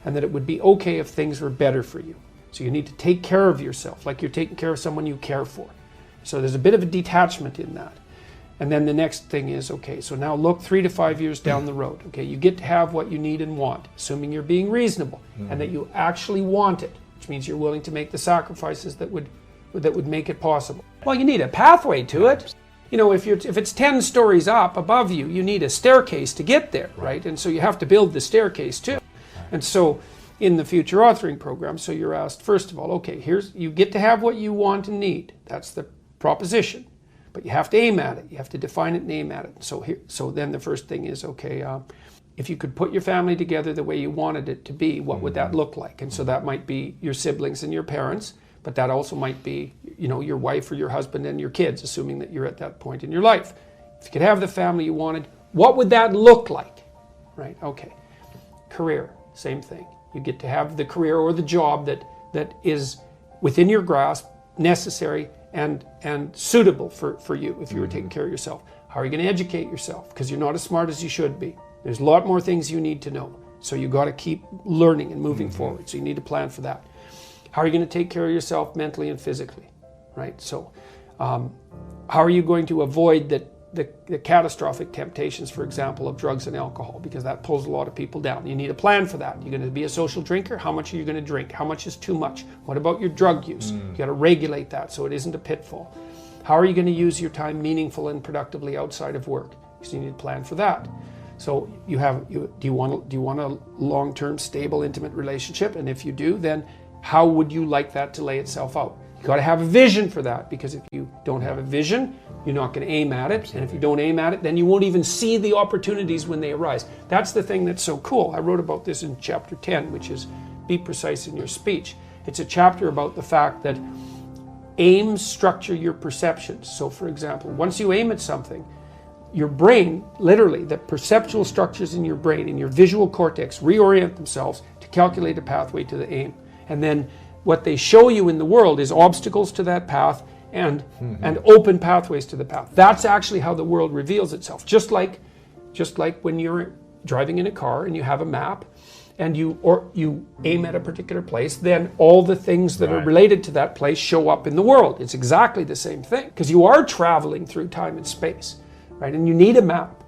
And that it would be okay if things were better for you. So you need to take care of yourself like you're taking care of someone you care for. So there's a bit of a detachment in that. And then the next thing is, okay, so now look 3 to 5 years down the road. Okay, you get to have what you need and want, assuming you're being reasonable and that you actually want it, which means you're willing to make the sacrifices that would make it possible. Well, you need a pathway to it. You know, if it's 10 stories up above you, you need a staircase to get there, right? And so you have to build the staircase too. And so in the future authoring program, so you're asked, first of all, okay, you get to have what you want and need. That's the proposition. But you have to aim at it. You have to define it and aim at it. So then the first thing is, okay, if you could put your family together the way you wanted it to be, what would that look like? And so that might be your siblings and your parents, But that also might be, you know, your wife or your husband and your kids, assuming that you're at that point in your life. If you could have the family you wanted, what would that look like? Right, okay. Career, same thing. You get to have the career or the job that is within your grasp, necessary, and suitable for you if you were taking care of yourself. How are you going to educate yourself? Because you're not as smart as you should be. There's a lot more things you need to know. So you got to keep learning and moving forward. So you need to plan for that. How are you going to take care of yourself mentally and physically? Right? So how are you going to avoid the catastrophic temptations, for example, of drugs and alcohol? Because that pulls a lot of people down. You need a plan for that. You're going to be a social drinker. How much are you going to drink? How much is too much? What about your drug use? You got to regulate that so it isn't a pitfall. How are you going to use your time meaningful and productively outside of work? Because you need a plan for that. So do you want a long-term, stable, intimate relationship? And if you do, then how would you like that to lay itself out? You got to have a vision for that, because if you don't have a vision, you're not going to aim at it. And if you don't aim at it, then you won't even see the opportunities when they arise. That's the thing that's so cool. I wrote about this in chapter 10, which is be precise in your speech. It's a chapter about the fact that aims structure your perceptions. So for example, once you aim at something, your brain, literally, the perceptual structures in your brain, in your visual cortex, reorient themselves to calculate a pathway to the aim. And then what they show you in the world is obstacles to that path and open pathways to the path. That's actually how the world reveals itself. Just like when you're driving in a car and you have a map and you aim at a particular place, then all the things that are related to that place show up in the world. It's exactly the same thing, because you are traveling through time and space, right? And you need a map.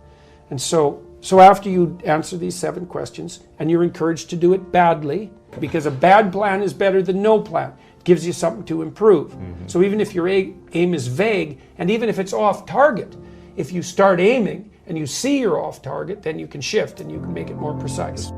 And so after you answer these 7 questions, and you're encouraged to do it badly, because a bad plan is better than no plan. It gives you something to improve. So even if your aim is vague, and even if it's off target, if you start aiming and you see you're off target, then you can shift and you can make it more precise.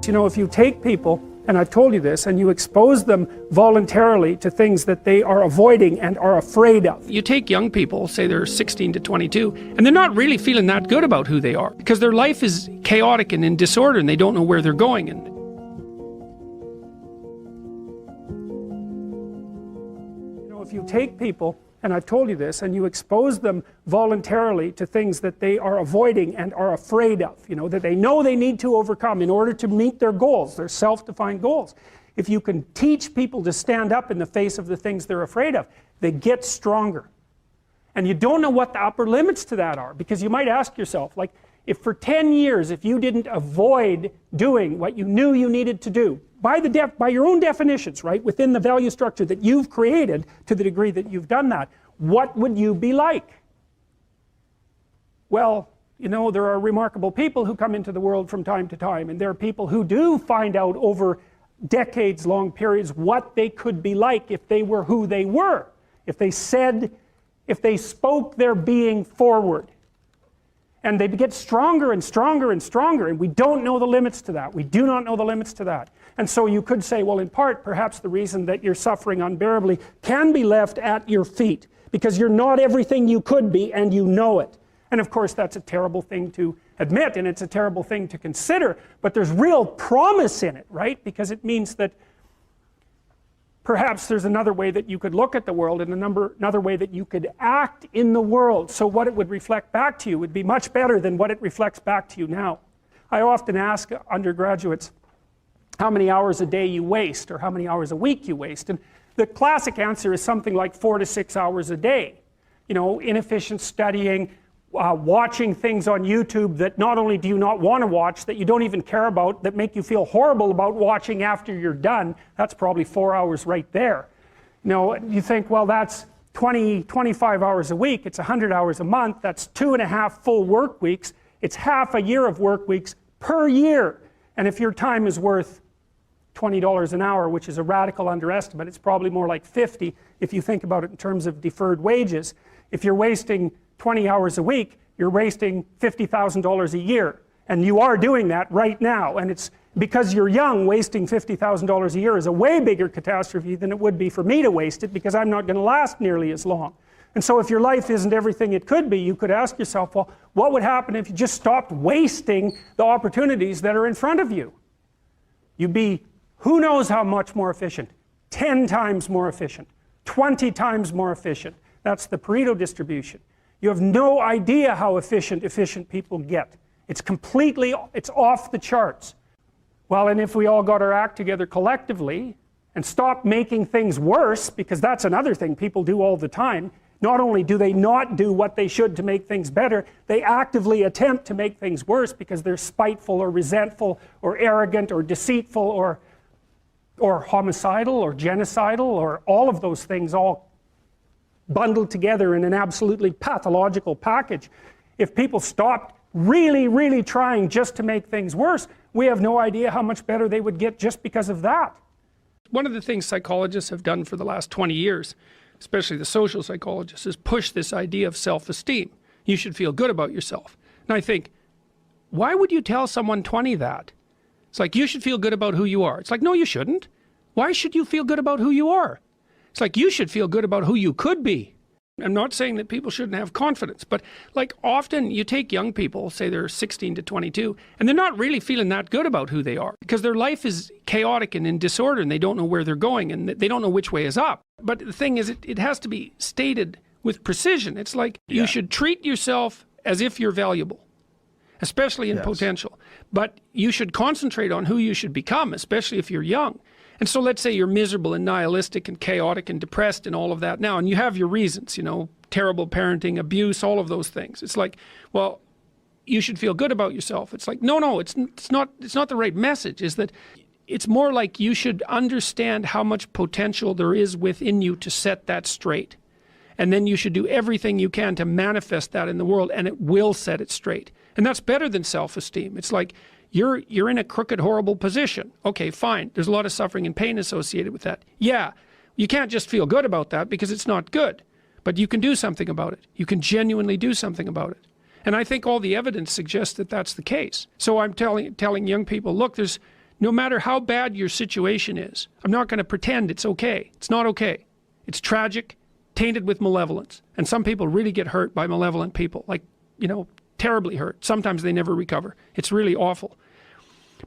You know, if you take people, and I've told you this, and you expose them voluntarily to things that they are avoiding and are afraid of. You take young people, say they're 16 to 22, and they're not really feeling that good about who they are, because their life is chaotic and in disorder and they don't know where they're going. And if you take people, and I've told you this, and you expose them voluntarily to things that they are avoiding and are afraid of, you know, that they know they need to overcome in order to meet their goals, their self-defined goals. If you can teach people to stand up in the face of the things they're afraid of, they get stronger. And you don't know what the upper limits to that are, because you might ask yourself, like, if for 10 years, if you didn't avoid doing what you knew you needed to do, by your own definitions, right, within the value structure that you've created, to the degree that you've done that, what would you be like? Well, you know, there are remarkable people who come into the world from time to time, and there are people who do find out over decades-long periods what they could be like if they were who they were, if they spoke their being forward. And they get stronger and stronger and stronger, and we don't know the limits to that. We do not know the limits to that. And so you could say, well, in part, perhaps the reason that you're suffering unbearably can be left at your feet, because you're not everything you could be, and you know it. And of course, that's a terrible thing to admit, and it's a terrible thing to consider, but there's real promise in it, right? Because it means that perhaps there's another way that you could look at the world, and another way that you could act in the world, so what it would reflect back to you would be much better than what it reflects back to you now. I often ask undergraduates how many hours a day you waste, or how many hours a week you waste, and the classic answer is something like 4 to 6 hours a day. You know, inefficient studying, watching things on YouTube that not only do you not want to watch, that you don't even care about, that make you feel horrible about watching after you're done. That's probably 4 hours right there. You know, you think, well, that's 25 hours a week, it's 100 hours a month, that's 2.5 full work weeks, it's half a year of work weeks per year. And if your time is worth $20 an hour, which is a radical underestimate, it's probably more like 50 if you think about it in terms of deferred wages. If you're wasting 20 hours a week, you're wasting $50,000 a year. And you are doing that right now. And it's because you're young, wasting $50,000 a year is a way bigger catastrophe than it would be for me to waste it, because I'm not going to last nearly as long. And so if your life isn't everything it could be, you could ask yourself, well, what would happen if you just stopped wasting the opportunities that are in front of you? You'd be who knows how much more efficient. 10 times more efficient, 20 times more efficient. That's the Pareto distribution. You have no idea how efficient people get. It's completely, it's off the charts. Well, and if we all got our act together collectively and stopped making things worse, because that's another thing people do all the time, not only do they not do what they should to make things better, they actively attempt to make things worse because they're spiteful or resentful or arrogant or deceitful or homicidal or genocidal or all of those things all bundled together in an absolutely pathological package. If people stopped really trying just to make things worse, we have no idea how much better they would get just because of that. One of the things psychologists have done for the last 20 years, especially the social psychologists, is push this idea of self-esteem. You should feel good about yourself. And I think, why would you tell someone 20 that? It's like, you should feel good about who you are. It's like, no, you shouldn't. Why should you feel good about who you are? It's like, you should feel good about who you could be. I'm not saying that people shouldn't have confidence, but like often you take young people, say they're 16 to 22, and they're not really feeling that good about who they are because their life is chaotic and in disorder and they don't know where they're going and they don't know which way is up. But the thing is, it has to be stated with precision. It's like you should treat yourself as if you're valuable, especially in potential. But you should concentrate on who you should become, especially if you're young. And so let's say you're miserable and nihilistic and chaotic and depressed and all of that now, and you have your reasons, you know, terrible parenting, abuse, all of those things. It's like, well, you should feel good about yourself. It's like, no, it's not the right message. Is that it's more like you should understand how much potential there is within you to set that straight. And then you should do everything you can to manifest that in the world, and it will set it straight. And that's better than self-esteem. It's like, you're in a crooked, horrible position. Okay, fine. There's a lot of suffering and pain associated with that. Yeah, you can't just feel good about that because it's not good. But you can do something about it. You can genuinely do something about it. And I think all the evidence suggests that that's the case. So I'm telling young people, look, there's no matter how bad your situation is, I'm not going to pretend it's okay. It's not okay. It's tragic, tainted with malevolence. And some people really get hurt by malevolent people, like, you know, terribly hurt. Sometimes they never recover. It's really awful.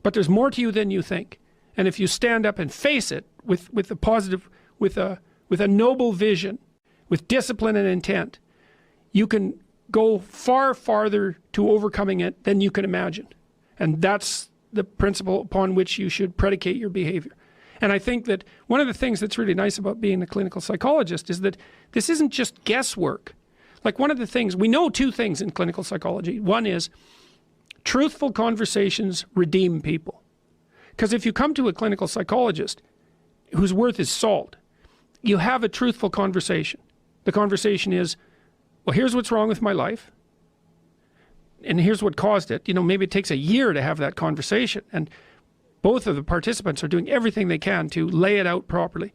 But there's more to you than you think. And if you stand up and face it with a positive, with a noble vision, with discipline and intent, you can go far farther to overcoming it than you can imagine. And that's the principle upon which you should predicate your behavior. And I think that one of the things that's really nice about being a clinical psychologist is that this isn't just guesswork. Like one of the things, we know two things in clinical psychology. One is truthful conversations redeem people. Because if you come to a clinical psychologist whose worth is salt, you have a truthful conversation. The conversation is, well, here's what's wrong with my life. And here's what caused it. You know, maybe it takes a year to have that conversation. And both of the participants are doing everything they can to lay it out properly.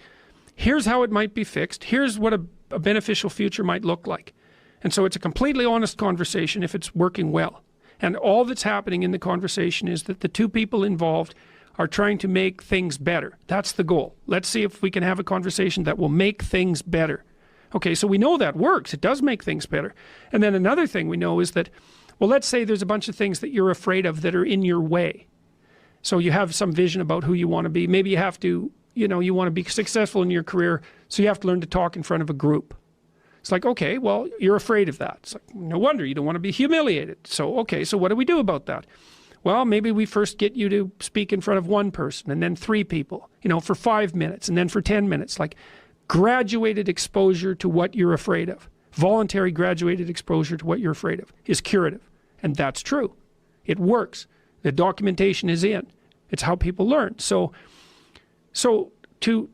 Here's how it might be fixed. Here's what a beneficial future might look like. And so it's a completely honest conversation if it's working well. And all that's happening in the conversation is that the two people involved are trying to make things better. That's the goal. Let's see if we can have a conversation that will make things better. Okay, so we know that works. It does make things better. And then another thing we know is that, well, let's say there's a bunch of things that you're afraid of that are in your way. So you have some vision about who you want to be. Maybe you have to, you know, you want to be successful in your career, so you have to learn to talk in front of a group. It's like, okay, well, you're afraid of that. It's like, no wonder, you don't want to be humiliated. So, okay, so what do we do about that? Well, maybe we first get you to speak in front of one person and then 3 people, you know, for 5 minutes and then for 10 minutes. Like graduated exposure to what you're afraid of. Voluntary graduated exposure to what you're afraid of is curative. And that's true. It works. The documentation is in. It's how people learn. So to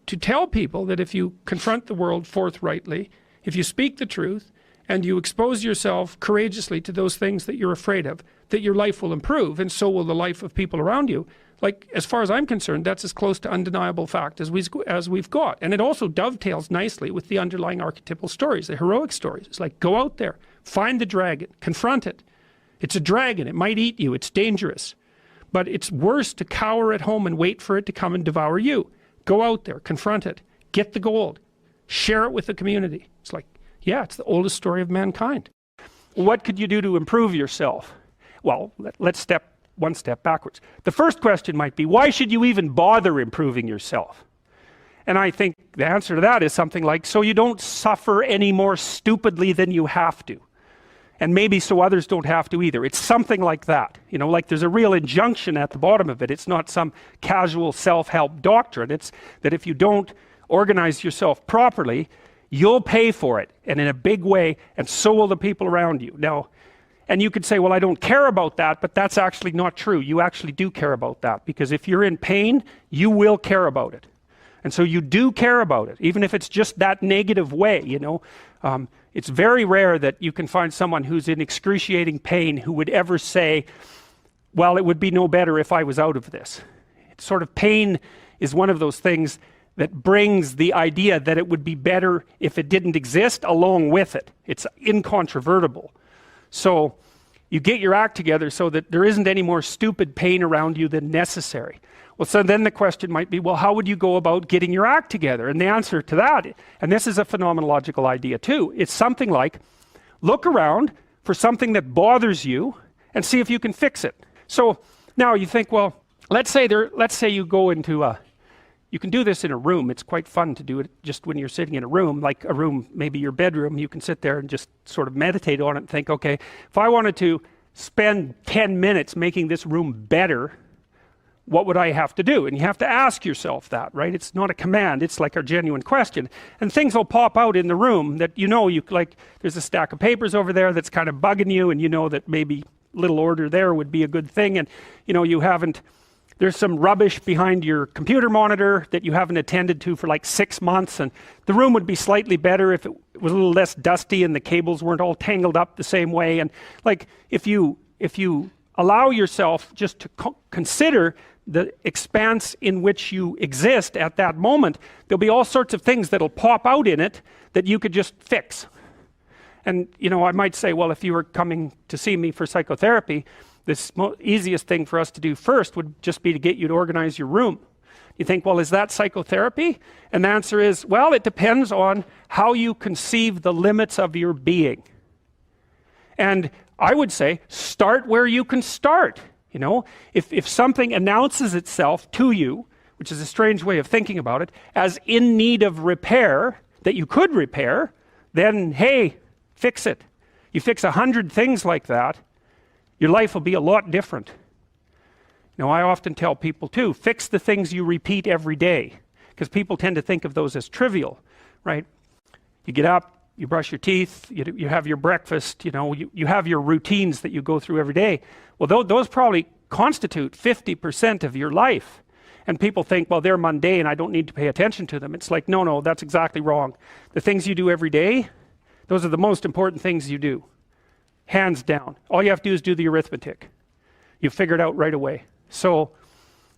tell people that if you confront the world forthrightly, if you speak the truth and you expose yourself courageously to those things that you're afraid of, that your life will improve, and so will the life of people around you. Like, as far as I'm concerned, that's as close to undeniable fact as we've got. And it also dovetails nicely with the underlying archetypal stories, the heroic stories. It's like, go out there, find the dragon, confront it. It's a dragon, it might eat you, it's dangerous. But it's worse to cower at home and wait for it to come and devour you. Go out there, confront it, get the gold, share it with the community. It's like, yeah, it's the oldest story of mankind. What could you do to improve yourself? Well, let's step one step backwards. The first question might be, why should you even bother improving yourself? And I think the answer to that is something like, so you don't suffer any more stupidly than you have to. And maybe so others don't have to either. It's something like that. You know, like there's a real injunction at the bottom of it. It's not some casual self-help doctrine. It's that if you don't organize yourself properly, you'll pay for it, and in a big way, and so will the people around you. Now, and you could say, well, I don't care about that, but that's actually not true. You actually do care about that, because if you're in pain, you will care about it. And so you do care about it, even if it's just that negative way, you know. It's very rare that you can find someone who's in excruciating pain who would ever say, well, it would be no better if I was out of this. It's sort of pain is one of those things that brings the idea that it would be better if it didn't exist along with it. It's incontrovertible. So you get your act together so that there isn't any more stupid pain around you than necessary. Well, so then the question might be, well, how would you go about getting your act together? And the answer to that, and this is a phenomenological idea too, it's something like, look around for something that bothers you and see if you can fix it. So now you think, well, let's say you go into you can do this in a room. It's quite fun to do it just when you're sitting in a room, like a room, maybe your bedroom. You can sit there and just sort of meditate on it and think, okay, if I wanted to spend 10 minutes making this room better, what would I have to do? And you have to ask yourself that, right? It's not a command, it's like a genuine question. And things will pop out in the room that you know, like there's a stack of papers over there that's kind of bugging you, and you know that maybe little order there would be a good thing, and you know, there's some rubbish behind your computer monitor that you haven't attended to for like 6 months, and the room would be slightly better if it was a little less dusty and the cables weren't all tangled up the same way. And like if you allow yourself just to consider the expanse in which you exist at that moment, there'll be all sorts of things that'll pop out in it that you could just fix. And you know, I might say, well, if you were coming to see me for psychotherapy, this easiest thing for us to do first would just be to get you to organize your room. You think, well, is that psychotherapy? And the answer is, well, it depends on how you conceive the limits of your being. And I would say, start where you can start. You know, if something announces itself to you, which is a strange way of thinking about it, as in need of repair, that you could repair, then hey, fix it. You fix 100 things like that, your life will be a lot different. Now, I often tell people too, fix the things you repeat every day, because people tend to think of those as trivial, right? You get up, you brush your teeth, you have your breakfast, you know, you have your routines that you go through every day. Well, those probably constitute 50% of your life. And people think, well, they're mundane, I don't need to pay attention to them. It's like, no, that's exactly wrong. The things you do every day, those are the most important things you do. Hands down. All you have to do is do the arithmetic. You figure it out right away. So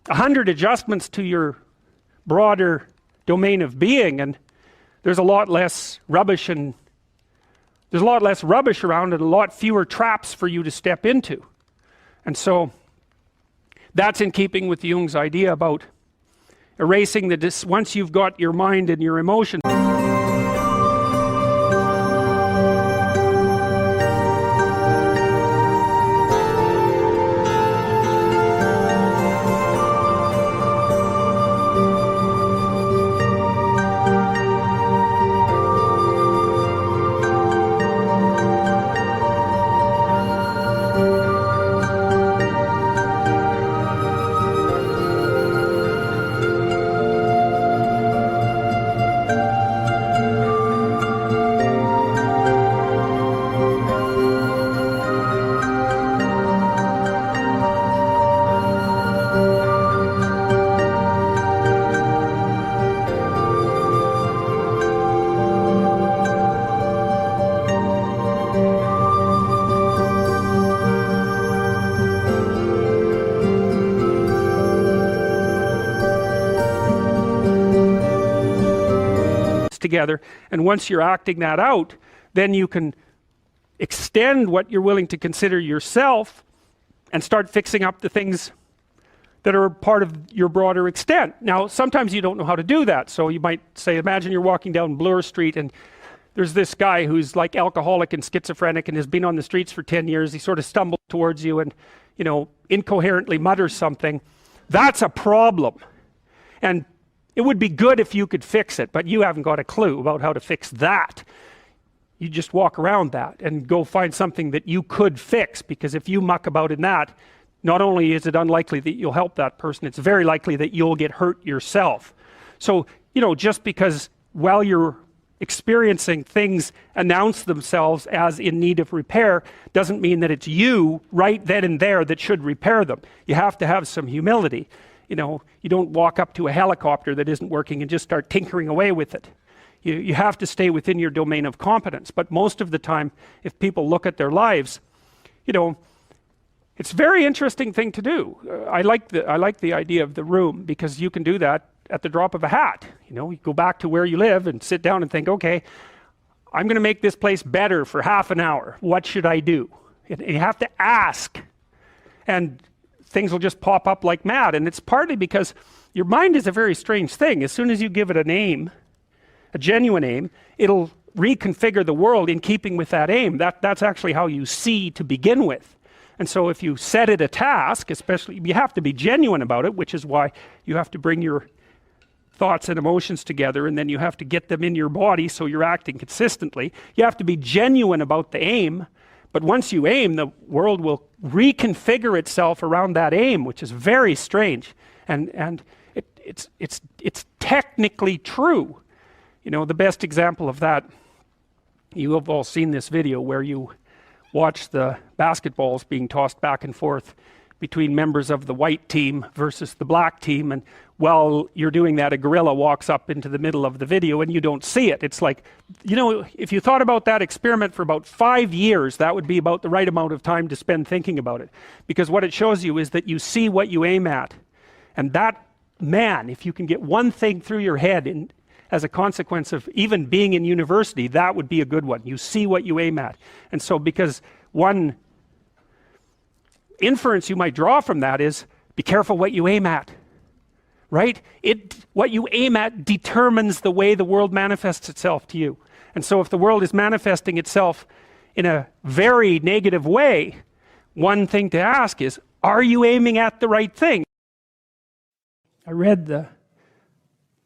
100 adjustments to your broader domain of being, and there's a lot less rubbish around and a lot fewer traps for you to step into. And so that's in keeping with Jung's idea about erasing once you've got your mind and your emotions. Together, and once you're acting that out, then you can extend what you're willing to consider yourself and start fixing up the things that are part of your broader extent. Now, sometimes you don't know how to do that, so you might say, imagine you're walking down Bloor Street and there's this guy who's like alcoholic and schizophrenic and has been on the streets for 10 years. He sort of stumbles towards you and, you know, incoherently mutters something. That's a problem. And It would be good if you could fix it, but you haven't got a clue about how to fix that. You just walk around that and go find something that you could fix, because if you muck about in that, not only is it unlikely that you'll help that person, it's very likely that you'll get hurt yourself. So, you know, just because while you're experiencing things announce themselves as in need of repair doesn't mean that it's you right then and there that should repair them. You have to have some humility. You know, you don't walk up to a helicopter that isn't working and just start tinkering away with it. You have to stay within your domain of competence. But most of the time, if people look at their lives, you know, it's a very interesting thing to do. I like the idea of the room, because you can do that at the drop of a hat. You know, you go back to where you live and sit down and think, okay, I'm going to make this place better for half an hour. What should I do? And you have to ask, and things will just pop up like mad. And it's partly because your mind is a very strange thing. As soon as you give it a name, a genuine aim, it'll reconfigure the world in keeping with that aim. That's actually how you see to begin with. And so if you set it a task, especially, you have to be genuine about it, which is why you have to bring your thoughts and emotions together, and then you have to get them in your body so you're acting consistently. You have to be genuine about the aim, but once you aim, the world will reconfigure itself around that aim, which is very strange. And it's technically true. You know, the best example of that, you have all seen this video where you watch the basketballs being tossed back and forth between members of the white team versus the black team, and while you're doing that, a gorilla walks up into the middle of the video and you don't see it. It's like, you know, if you thought about that experiment for about 5 years, that would be about the right amount of time to spend thinking about it, because what it shows you is that you see what you aim at. And that, man, if you can get one thing through your head as a consequence of even being in university, that would be a good one. You see what you aim at. And so, because one inference you might draw from that is, be careful what you aim at, right? What you aim at determines the way the world manifests itself to you. And so if the world is manifesting itself in a very negative way, one thing to ask is, are you aiming at the right thing? I read the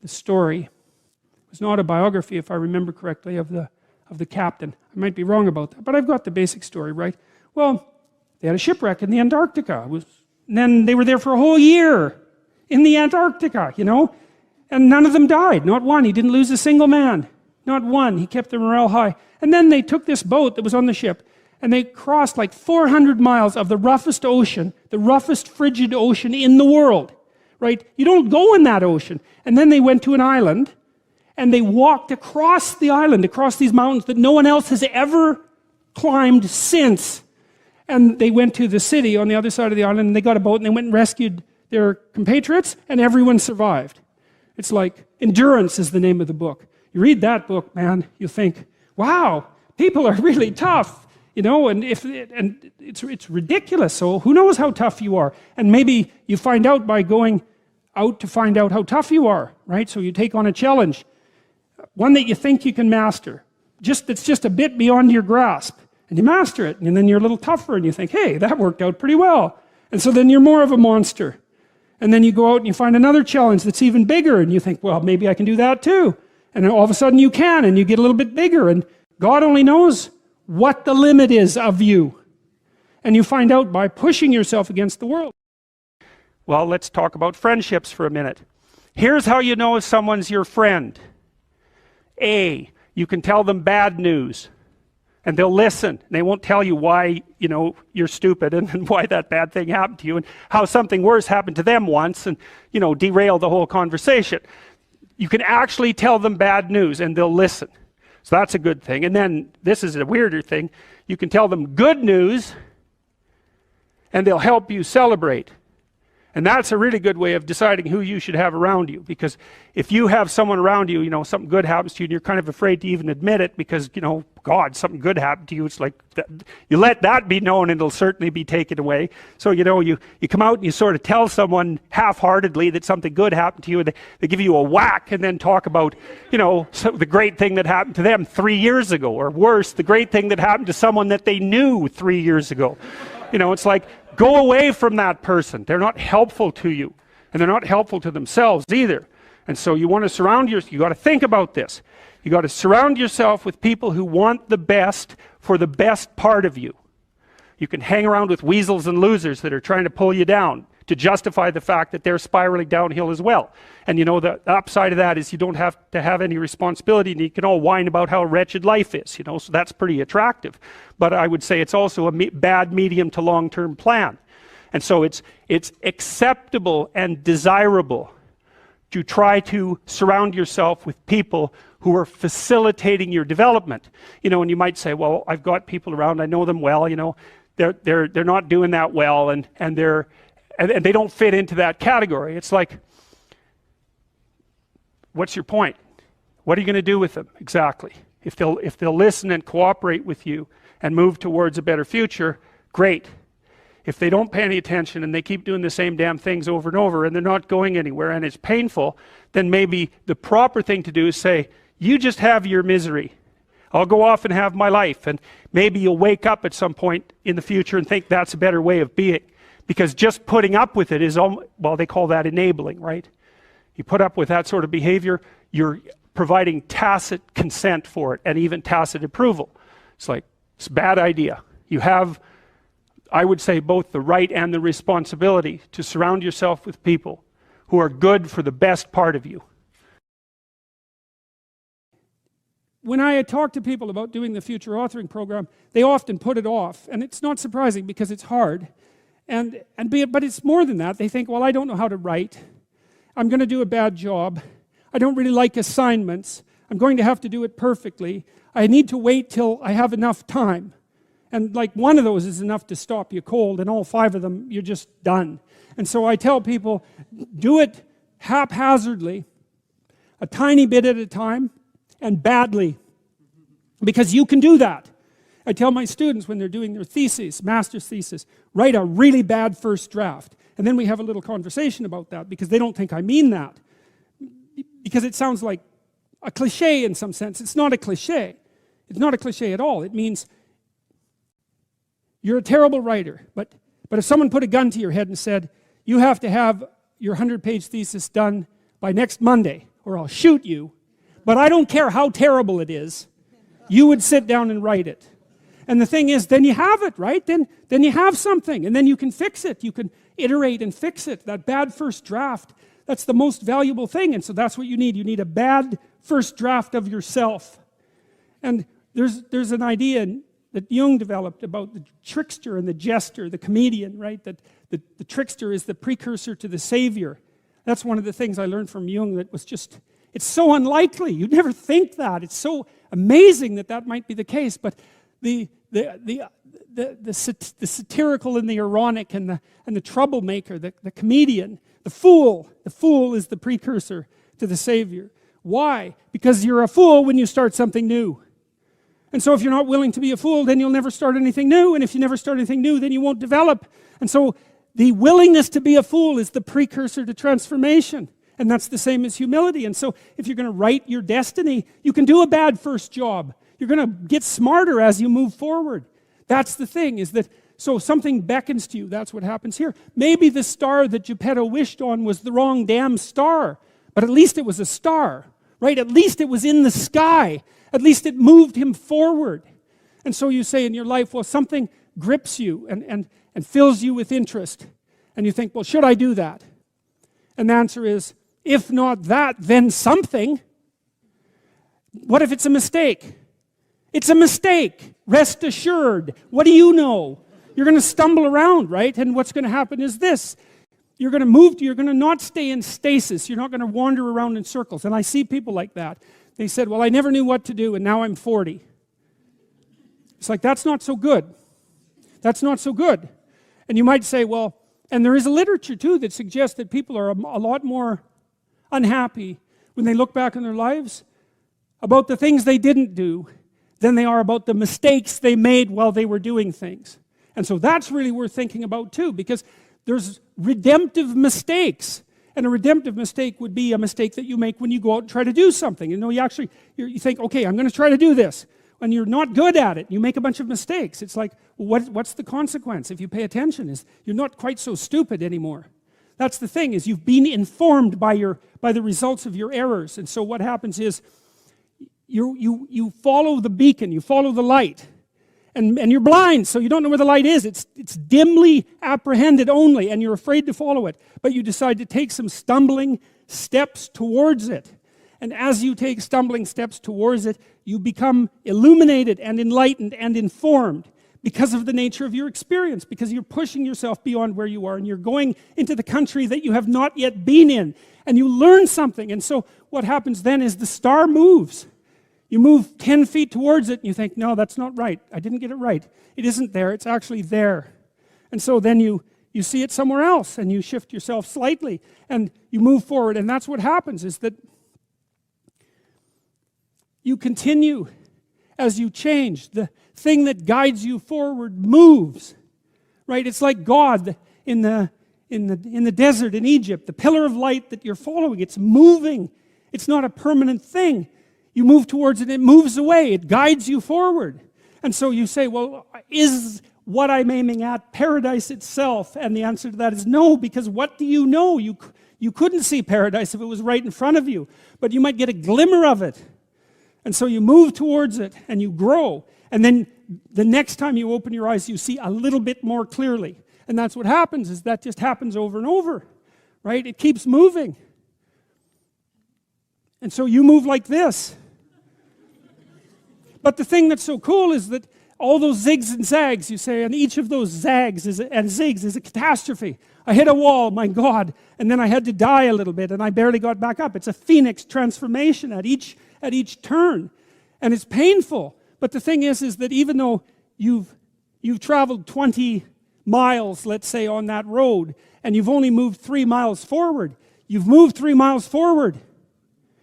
story. It was an autobiography, if I remember correctly, of the captain. I might be wrong about that, but I've got the basic story right. Well, they had a shipwreck in the Antarctica. And then they were there for a whole year in the Antarctica, you know, and none of them died. Not one. He didn't lose a single man. Not one. He kept their morale high. And then they took this boat that was on the ship, and they crossed like 400 miles of the roughest ocean, the roughest frigid ocean in the world, right? You don't go in that ocean. And then they went to an island, and they walked across the island, across these mountains that no one else has ever climbed since. And they went to the city on the other side of the island, and they got a boat, and they went and rescued their compatriots, and everyone survived. It's like, Endurance is the name of the book. You read that book, man, you think, wow, people are really tough, you know, and it's ridiculous. So who knows how tough you are? And maybe you find out by going out to find out how tough you are, right? So you take on a challenge, one that you think you can master, that's just a bit beyond your grasp. And you master it, and then you're a little tougher, and you think, hey, that worked out pretty well. And so then you're more of a monster. And then you go out and you find another challenge that's even bigger, and you think, well, maybe I can do that too. And then all of a sudden you can, and you get a little bit bigger, and God only knows what the limit is of you. And you find out by pushing yourself against the world. Well, let's talk about friendships for a minute. Here's how you know if someone's your friend. A, you can tell them bad news, and they'll listen. They won't tell you why, you know, you're stupid and why that bad thing happened to you and how something worse happened to them once and, you know, derail the whole conversation. You can actually tell them bad news and they'll listen. So that's a good thing. And then this is a weirder thing. You can tell them good news and they'll help you celebrate. And that's a really good way of deciding who you should have around you, because if you have someone around you, you know, something good happens to you and you're kind of afraid to even admit it because, you know, God, something good happened to you. It's like, you let that be known and it'll certainly be taken away. So, you know, you come out and you sort of tell someone half-heartedly that something good happened to you, and they give you a whack and then talk about, you know, the great thing that happened to them 3 years ago, or worse, the great thing that happened to someone that they knew 3 years ago. You know, it's like, go away from that person. They're not helpful to you, and they're not helpful to themselves either. And so you want to surround yourself, you got to think about this. You got to surround yourself with people who want the best for the best part of you. You can hang around with weasels and losers that are trying to pull you down to justify the fact that they're spiraling downhill as well. And you know, the upside of that is you don't have to have any responsibility, and you can all whine about how wretched life is, you know, so that's pretty attractive. But I would say it's also a bad medium to long-term plan. And so it's acceptable and desirable to try to surround yourself with people who are facilitating your development. You know, and you might say, well, I've got people around, I know them well, you know, they're not doing that well, and they don't fit into that category. It's like, what's your point? What are you going to do with them exactly? If they'll listen and cooperate with you and move towards a better future, great. If they don't pay any attention and they keep doing the same damn things over and over and they're not going anywhere and it's painful, then maybe the proper thing to do is say, you just have your misery. I'll go off and have my life. And maybe you'll wake up at some point in the future and think that's a better way of being. Because just putting up with it is, well, they call that enabling, right? You put up with that sort of behavior, you're providing tacit consent for it and even tacit approval. It's like, it's a bad idea. You have, I would say, both the right and the responsibility to surround yourself with people who are good for the best part of you. When I talk to people about doing the future authoring program, they often put it off, and it's not surprising because it's hard. But it's more than that. They think, well, I don't know how to write. I'm going to do a bad job. I don't really like assignments. I'm going to have to do it perfectly. I need to wait till I have enough time. And like one of those is enough to stop you cold, and all 5 of them, you're just done. And so I tell people, do it haphazardly, a tiny bit at a time, and badly. Because you can do that. I tell my students when they're doing their thesis, master's thesis, write a really bad first draft. And then we have a little conversation about that because they don't think I mean that. Because it sounds like a cliche in some sense. It's not a cliche. It's not a cliche at all. It means you're a terrible writer. But if someone put a gun to your head and said, you have to have your 100-page thesis done by next Monday or I'll shoot you, but I don't care how terrible it is, you would sit down and write it. And the thing is, then you have it, right? Then you have something, and then you can fix it. You can iterate and fix it. That bad first draft, that's the most valuable thing, and so that's what you need. You need a bad first draft of yourself. And there's an idea that Jung developed about the trickster and the jester, the comedian, right? That the trickster is the precursor to the savior. That's one of the things I learned from Jung that was just, it's so unlikely. You'd never think that. It's so amazing that might be the case, but the satirical and the ironic and the troublemaker, the comedian, the fool is the precursor to the savior. Why? Because you're a fool when you start something new. And so if you're not willing to be a fool, then you'll never start anything new. And if you never start anything new, then you won't develop. And so the willingness to be a fool is the precursor to transformation. And that's the same as humility. And so if you're going to write your destiny, you can do a bad first job. You're going to get smarter as you move forward. That's the thing, is that, so something beckons to you. That's what happens here. Maybe the star that Geppetto wished on was the wrong damn star, but at least it was a star, right? At least it was in the sky. At least it moved him forward. And so you say in your life, well, something grips you and fills you with interest. And you think, well, should I do that? And the answer is, if not that, then something. What if it's a mistake? It's a mistake. Rest assured. What do you know? You're going to stumble around, right? And what's going to happen is this. You're going to not stay in stasis. You're not going to wander around in circles. And I see people like that. They said, well, I never knew what to do, and now I'm 40. It's like, that's not so good. That's not so good. And you might say, well, and there is a literature, too, that suggests that people are a lot more unhappy when they look back on their lives about the things they didn't do than they are about the mistakes they made while they were doing things. And so that's really worth thinking about, too, because there's redemptive mistakes. And a redemptive mistake would be a mistake that you make when you go out and try to do something. You know, you think, okay, I'm going to try to do this. When you're not good at it, you make a bunch of mistakes. It's like, well, what's the consequence if you pay attention? Is you're not quite so stupid anymore. That's the thing, is you've been informed by the results of your errors. And so what happens is you follow the beacon, you follow the light. And you're blind, so you don't know where the light is. It's dimly apprehended only, and you're afraid to follow it. But you decide to take some stumbling steps towards it. And as you take stumbling steps towards it, you become illuminated and enlightened and informed because of the nature of your experience, because you're pushing yourself beyond where you are, and you're going into the country that you have not yet been in, and you learn something. And so what happens then is the star moves. You move 10 feet towards it and you think, no, that's not right. I didn't get it right. It isn't there. It's actually there. And so then you see it somewhere else and you shift yourself slightly and you move forward. And that's what happens, is that you continue as you change. The thing that guides you forward moves. Right? It's like God in the desert in Egypt. The pillar of light that you're following, it's moving. It's not a permanent thing. You move towards it, it moves away, it guides you forward. And so you say, well, is what I'm aiming at paradise itself? And the answer to that is no, because what do you know? You couldn't see paradise if it was right in front of you, but you might get a glimmer of it. And so you move towards it and you grow. And then the next time you open your eyes, you see a little bit more clearly. And that's what happens, is that just happens over and over, right? It keeps moving. And so you move like this. But the thing that's so cool is that all those zigs and zags, you say, and each of those zags and zigs is a catastrophe. I hit a wall, my God, and then I had to die a little bit, and I barely got back up. It's a phoenix transformation at each turn, and it's painful. But the thing is that even though you've traveled 20 miles, let's say, on that road, and you've only moved 3 miles forward, you've moved 3 miles forward.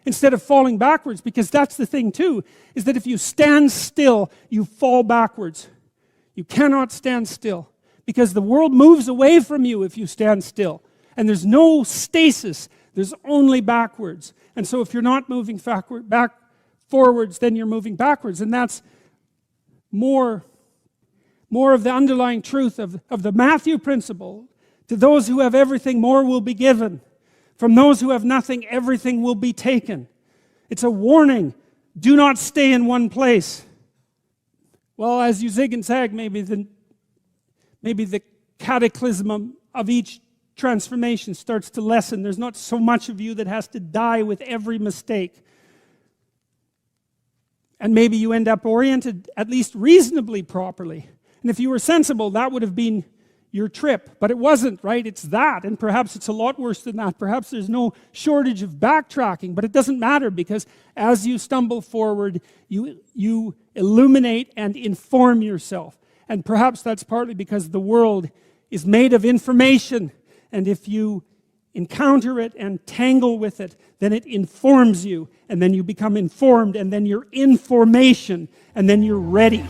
Instead of falling backwards, because that's the thing too, is that if you stand still, you fall backwards. You cannot stand still, because the world moves away from you if you stand still. And there's no stasis, there's only backwards. And so if you're not moving forwards, then you're moving backwards. And that's more of the underlying truth of the Matthew principle. To those who have everything, more will be given. From those who have nothing, everything will be taken. It's a warning. Do not stay in one place. Well, as you zig and zag, maybe the cataclysm of each transformation starts to lessen. There's not so much of you that has to die with every mistake. And maybe you end up oriented at least reasonably properly. And if you were sensible, that would have been your trip, but it wasn't, right? It's that, and perhaps it's a lot worse than that. Perhaps there's no shortage of backtracking, but it doesn't matter, because as you stumble forward, you illuminate and inform yourself. And perhaps that's partly because the world is made of information, and if you encounter it and tangle with it, then it informs you, and then you become informed, and then you're information, and then you're ready.